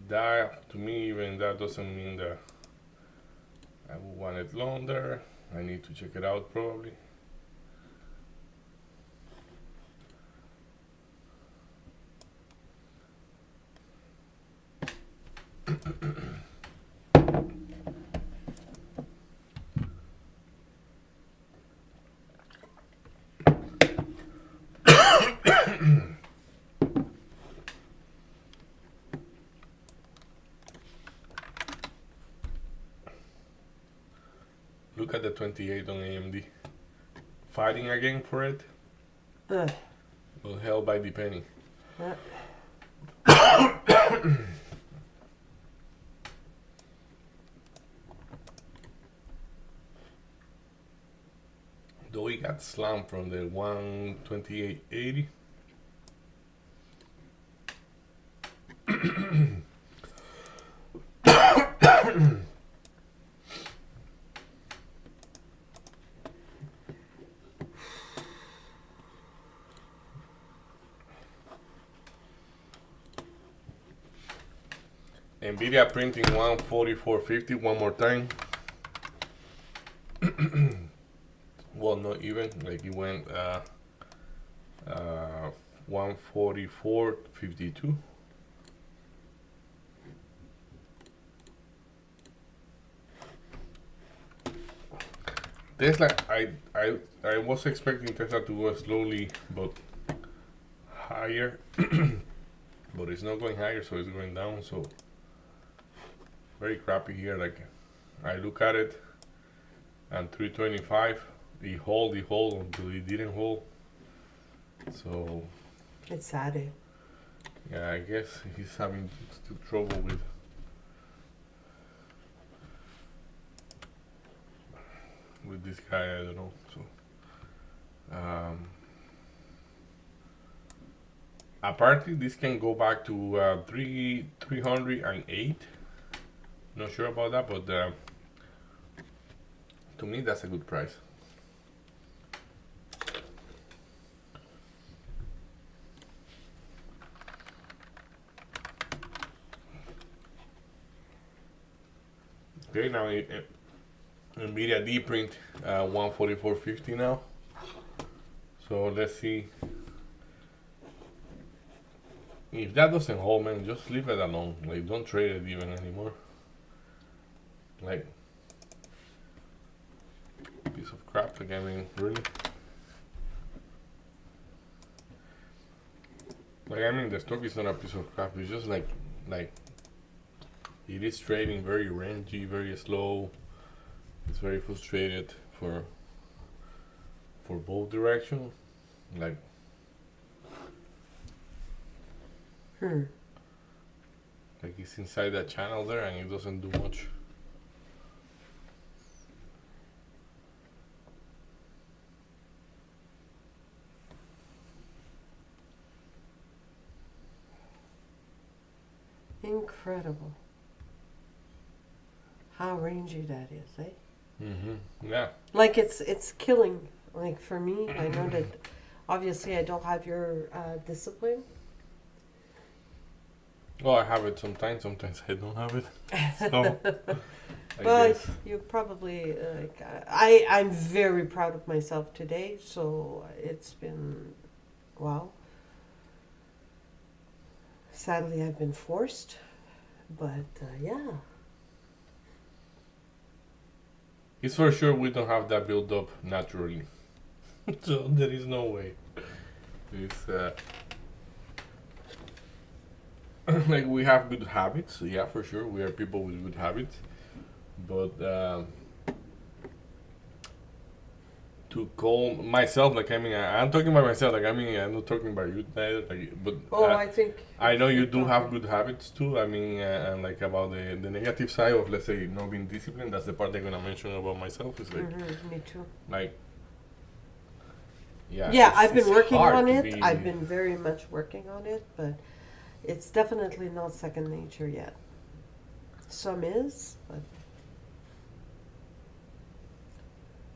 That to me, even that doesn't mean that I would want it longer. I need to check it out probably. Look at the 28 on AMD. Fighting again for it, Ugh. but held by the penny. Uh, Though he got slammed from the 128.80. Nvidia printing 144.50 one more time. Well, not even, like it went 144.52. Tesla, I was expecting Tesla to go slowly but higher, but it's not going higher, so it's going down. So very crappy here. Like I look at it, and 325, he hold until he didn't hold. So it's sad. yeah, I guess he's having still trouble with this guy. I don't know. So apparently this can go back to 308. Not sure about that, but to me that's a good price. Okay, now Nvidia D print 144.50 now. So let's see. If that doesn't hold, man, just leave it alone. Like, don't trade it even anymore. Like, piece of crap. Like, I mean, really. Like, I mean, the stock is not a piece of crap. It's just like it is trading very rangy, very slow. It's very frustrated for both directions. Like, like it's inside that channel there and it doesn't do much. Incredible. How rangy that is, eh? Yeah. Like it's killing. Like for me, I know that obviously I don't have your discipline. Well, I have it sometimes. Sometimes I don't have it. So, I Well, guess. you probably I'm very proud of myself today. So it's been wow. Sadly, I've been forced, but yeah. It's for sure we don't have that build up naturally. So there is no way. It's like we have good habits. Yeah, for sure. We are people with good habits. But to call myself, like, I mean, I'm talking about myself, like, I mean, I'm not talking about you, neither, like, but Oh, I think. I know you you're do have talking- good habits too. I mean, and like about the negative side of, let's say, not being disciplined. That's the part I'm gonna mention about myself. Is like, Me too. like, yeah. Yeah, it's- I've been it's working hard on to it. be- I've been very much working on it, but it's definitely not second nature yet. Some is, but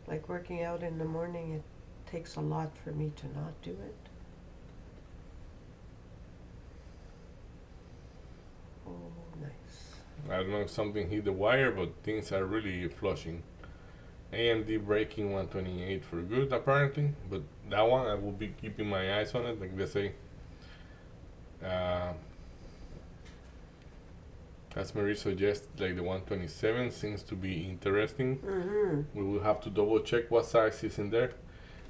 like working out in the morning, it takes a lot for me to not do it. Oh, nice. I don't know if something hit the wire, but things are really flushing. AMD breaking 128 for good apparently, but that one I will be keeping my eyes on it. Like they say, as Marie suggests, like the 127 seems to be interesting. We will have to double check what size is in there.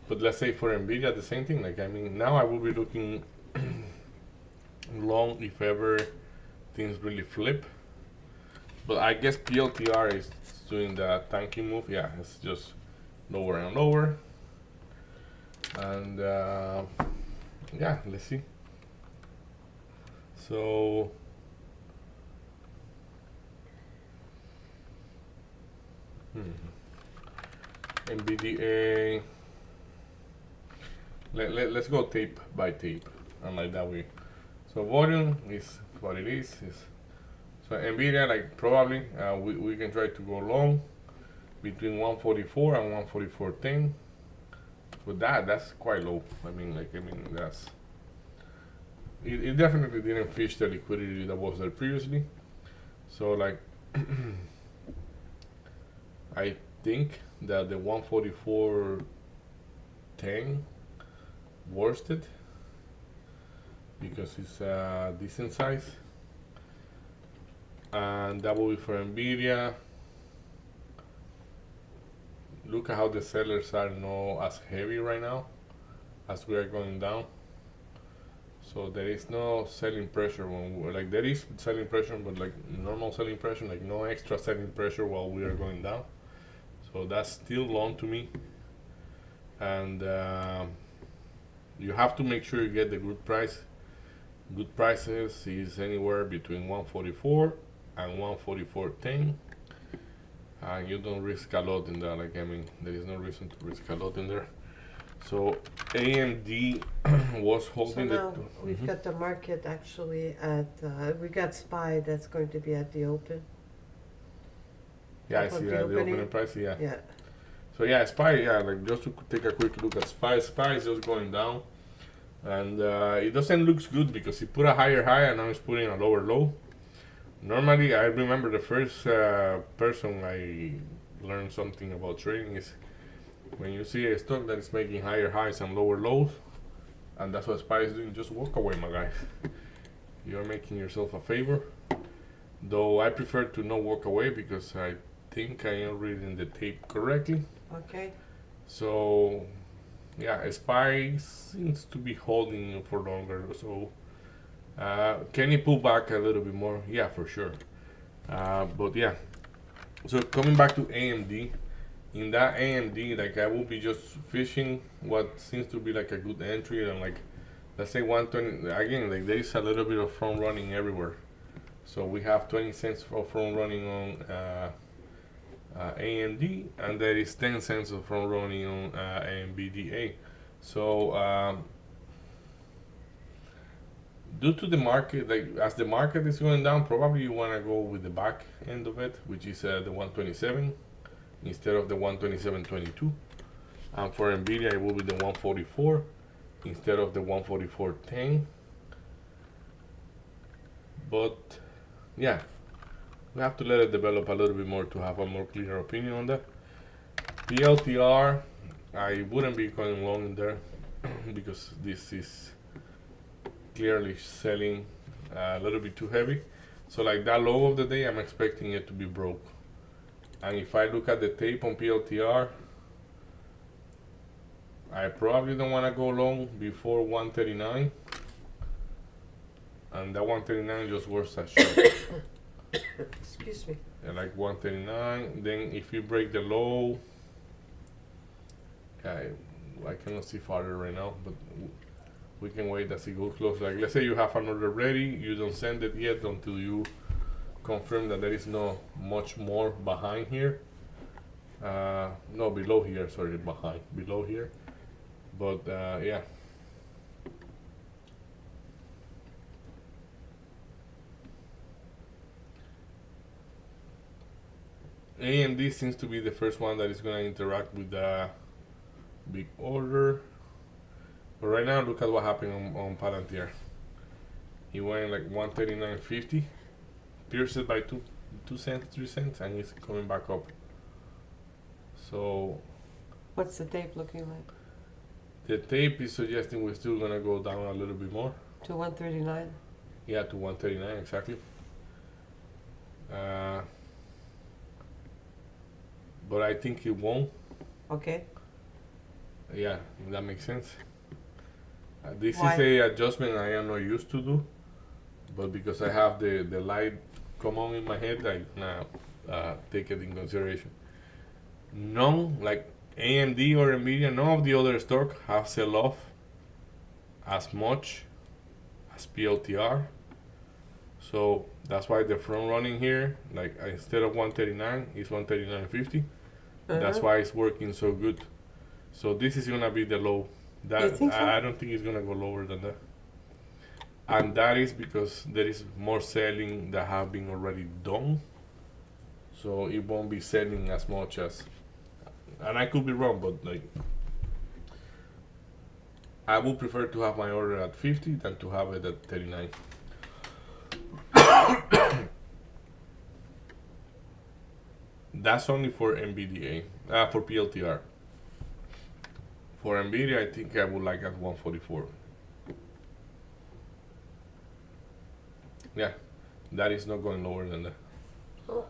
But let's say for Nvidia, the same thing. Like, I mean, now I will be looking long if ever things really flip. But I guess PLTR is doing the tanky move. Yeah, it's just lower and lower. And yeah, let's see. So NVDA. Let's go tape by tape, and like that way. So volume is what it is. So Nvidia, like probably we can try to go long between 144 and 144.10. But that's quite low. I mean that's it definitely didn't fish the liquidity that was there previously. So like I think that the 144.10 worsted because it's a decent size, and that will be for Nvidia. Look at how the sellers are not as heavy right now as we are going down. So there is no selling pressure when like there is selling pressure, but like normal selling pressure, like no extra selling pressure while we are going down. So that's still long to me, and you have to make sure you get the good price. Good prices is anywhere between 144 and 144.10. And you don't risk a lot in that. Like, I mean, there is no reason to risk a lot in there. So AMD was So holding now it. we've got the market actually at, we got SPY that's going to be at the open. Yeah, I Up see on the that the opening. opening price. Yeah. Yeah. So yeah, SPY. Yeah, like just to take a quick look at SPY. SPY is just going down, and it doesn't look good because it put a higher high and now it's putting a lower low. Normally, I remember the first person I learned something about trading is when you see a stock that is making higher highs and lower lows, and that's what SPY is doing. Just walk away, my guy. You're making yourself a favor. Though I prefer to not walk away because I think I am reading the tape correctly. Okay. So, yeah, SPY seems to be holding for longer. So, can it pull back a little bit more? Yeah, for sure. But yeah. So coming back to AMD, in that AMD, like I will be just fishing what seems to be like a good entry, and like let's say 120. Again, like there is a little bit of front running everywhere. So we have 20 cents for front running on AMD, and there is 10 cents of front running on NVDA. So due to the market, like as the market is going down, probably you want to go with the back end of it, which is the 127 instead of the 127.22. And for Nvidia, it will be the 144 instead of the 144.10. But yeah, we have to let it develop a little bit more to have a more clear opinion on that. PLTR, I wouldn't be going long in there because this is clearly selling a little bit too heavy. So like that low of the day, I'm expecting it to be broke. And if I look at the tape on PLTR, I probably don't want to go long before 139. And that 139 just works as short. Excuse me. at like 139. Then if you break the low, I cannot see farther right now, but we can wait as it goes close. Like let's say you have an order ready, you don't send it yet until you confirm that there is no much more behind here. No, below here. Sorry, behind, below here. But yeah. AMD seems to be the first one that is going to interact with the big order. But right now, look at what happened on Palantir. He went like 139.50, pierced by 2 cents, 3 cents, and he's coming back up. So What's the tape looking like? the tape is suggesting we're still going to go down a little bit more. To 139? Yeah, to 139 exactly. But I think it won't. Okay. Yeah, that makes sense. This Why? is a adjustment I am not used to do, but because I have the light come on in my head, I gonna take it in consideration. None, like AMD or Nvidia, none of the other stock have sell off as much as PLTR. So that's why the front running here, like instead of 139, it's 139.50. That's why it's working so good. So this is gonna be the low. You think so? I don't think it's gonna go lower than that. And that is because there is more selling that have been already done. So it won't be selling as much as, and I could be wrong, but like I would prefer to have my order at 50 than to have it at 39. That's only for NVDA, for PLTR. For NVIDIA, I think I would like at 144. Yeah, that is not going lower than that. Oh.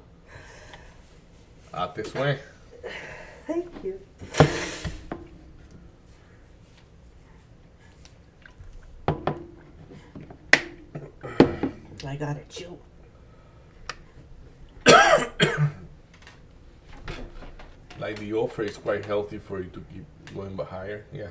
Ate sué. Thank you. I got it, chew. Like the offer is quite healthy for you to keep going but higher. Yeah.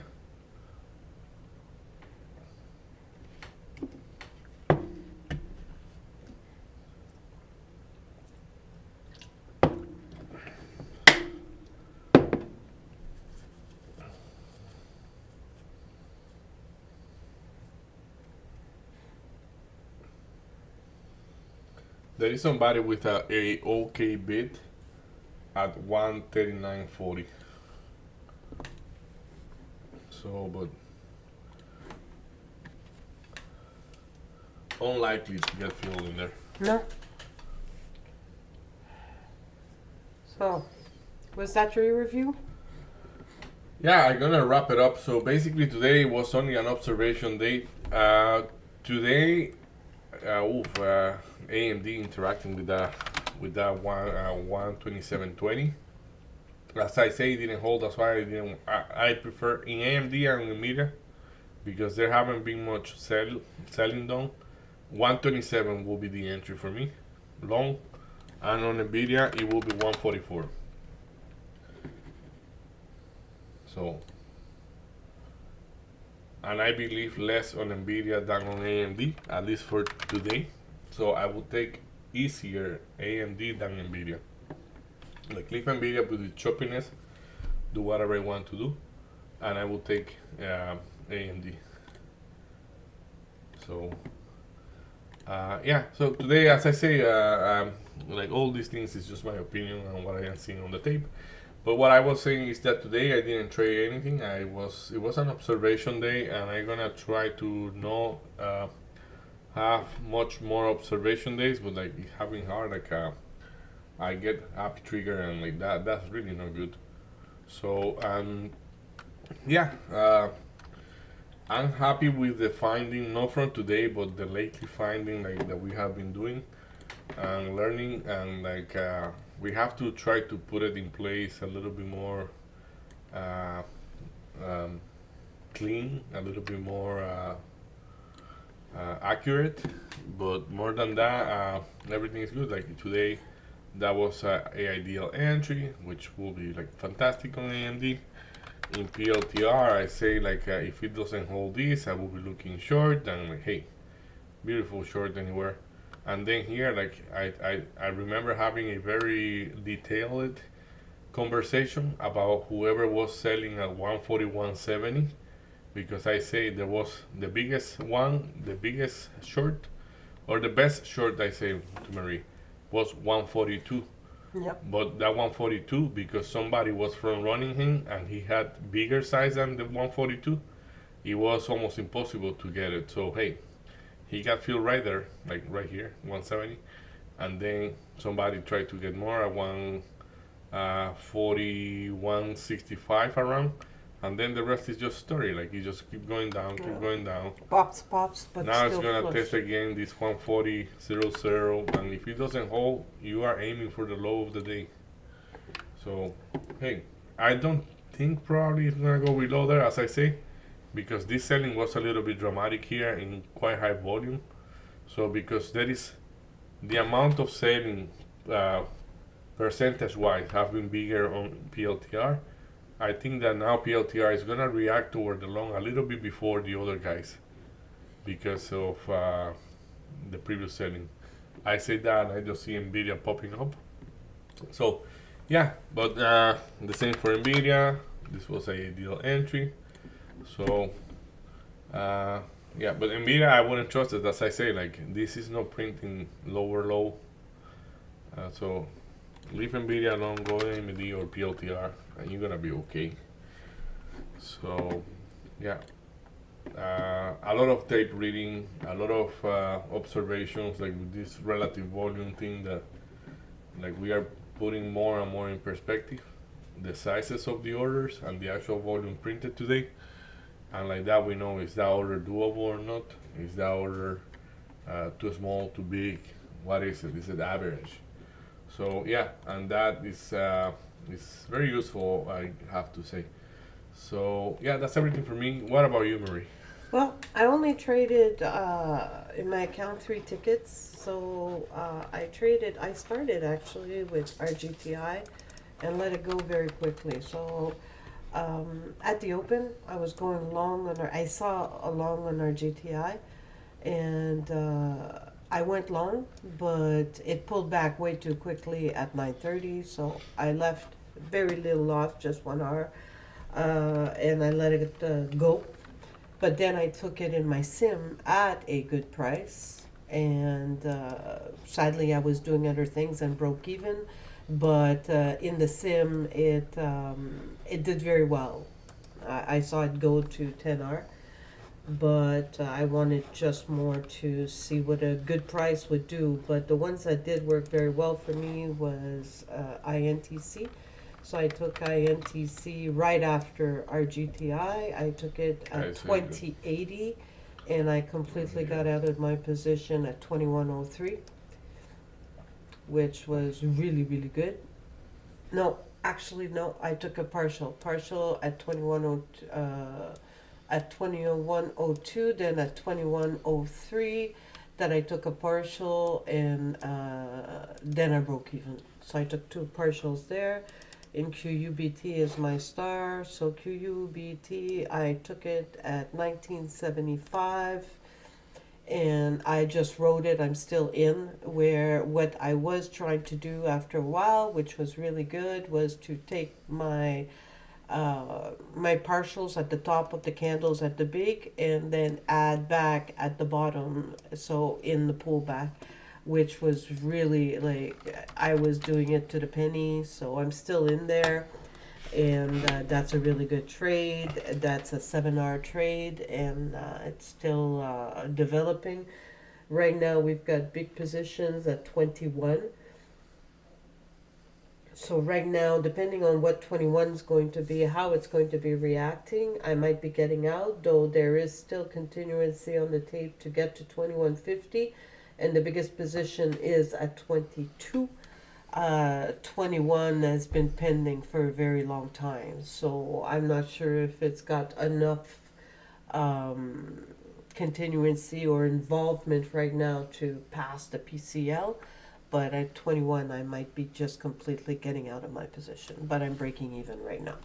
There is somebody with a okay bid at 139.40. So, but unlikely to get filled in there. No. So, was that your review? Yeah, I'm gonna wrap it up. So basically, today was only an observation day. Today, AMD interacting with that 127.20. As I say, it didn't hold. That's why I didn't. I prefer in AMD and Nvidia because there haven't been much selling done. 127 will be the entry for me, long, and on Nvidia it will be 144. So, and I believe less on Nvidia than on AMD, at least for today. So I will take easier AMD than Nvidia. Like leave Nvidia with the choppiness, do whatever I want to do, and I will take AMD. So yeah. So today, as I say, like all these things is just my opinion on what I am seeing on the tape. But what I was saying is that today I didn't trade anything. It was an observation day, and I'm gonna try to not have much more observation days. But like it's having hard, like I get happy trigger and like that. That's really not good. So yeah, I'm happy with the finding, not from today, but the lately finding like that we have been doing and learning, and like we have to try to put it in place a little bit more clean, a little bit more accurate. But more than that, everything is good. Like today, that was a ideal entry, which will be like fantastic on AMD. In PLTR, I say like if it doesn't hold this, I will be looking short and like, hey, beautiful short anywhere. And then here, like I remember having a very detailed conversation about whoever was selling at 141.70, because I say there was the biggest one, the biggest short, or the best short, I say to Marie, was 142. Yep. But that 142, because somebody was front running him and he had bigger size than the 142, it was almost impossible to get it. So hey, he got filled right there, like right here, 170, and then somebody tried to get more at 141.65 around, and then the rest is just story. Like you just keep going down, keep going down. Pops, but Now it's still gonna flush. test again this 140.00, and if it doesn't hold, you are aiming for the low of the day. So hey, I don't think probably it's gonna go below there, as I say, because this selling was a little bit dramatic here in quite high volume. So because there is the amount of selling percentage wise have been bigger on PLTR, I think that now PLTR is gonna react toward the long a little bit before the other guys because of the previous selling. I say that and I just see Nvidia popping up. So yeah, but the same for Nvidia. This was a deal entry. So yeah, but Nvidia I wouldn't trust it, as I say. Like this is not printing lower low. So leave Nvidia alone, go AMD or PLTR, and you're gonna be okay. So yeah, a lot of tape reading, a lot of observations, like with this relative volume thing that like we are putting more and more in perspective the sizes of the orders and the actual volume printed today, and like that we know, is that order doable or not, is that order too small, too big, what is it average? So yeah, and that is very useful, I have to say. So yeah, that's everything for me. What about you, Marie? Well, I only traded in my account 3 tickets. So I started actually with RGTI and let it go very quickly. So at the open, I was going long on I saw a long on RGTI, and I went long, but it pulled back way too quickly at 9:30. So I left very little loss, just 1 hour, and I let it go. But then I took it in my sim at a good price, and sadly I was doing other things and broke even. But in the sim, it did very well. I saw it go to 10R, but I wanted just more to see what a good price would do. But the ones that did work very well for me was INTC. So I took INTC right after RGTI. I took it I at see. 2080, and I completely got out of my position at 2103, which was really, really good. No, actually, no, I took a partial at 2102, then at 2103, then I took a partial, and then I broke even. So I took 2 partials there. In QUBT is my star, so QUBT, I took it at 1975, and I just wrote it. I'm still in, where what I was trying to do after a while, which was really good, was to take my my partials at the top of the candles at the big, and then add back at the bottom, so in the pullback, which was really, like, I was doing it to the penny. So I'm still in there, and that's a really good trade. That's a 7R trade, and it's still developing. Right now we've got big positions at 21. So right now, depending on what 21 is going to be, how it's going to be reacting, I might be getting out, though there is still continuancy on the tape to get to 2150, and the biggest position is at 22. 21 has been pending for a very long time, so I'm not sure if it's got enough continuancy or involvement right now to pass the PCL. But at 21, I might be just completely getting out of my position. But I'm breaking even right now.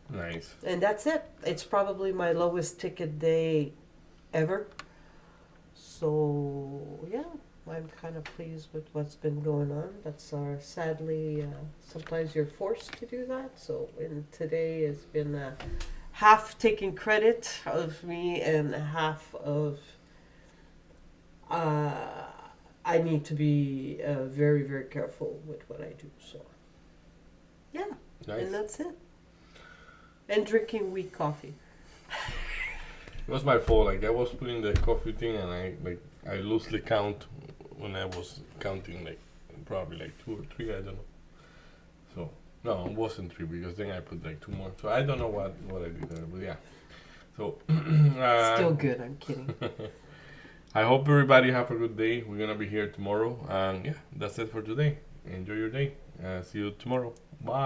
Nice. And that's it. It's probably my lowest ticket day ever. So, yeah, I'm kind of pleased with what's been going on. That's sadly, sometimes you're forced to do that. So, and today has been half taking credit of me and half of I need to be very, very careful with what I do. So, yeah, Nice. and that's it. And drinking weak coffee. It was my fault. Like I was putting the coffee thing, and I loosely count when I was counting like probably like 2 or 3. I don't know. So no, it wasn't 3 because then I put like 2 more. So I don't know what I did there, but yeah. So Still good. I'm kidding. I hope everybody have a good day. We're gonna be here tomorrow, and yeah, that's it for today. Enjoy your day. See you tomorrow. Bye.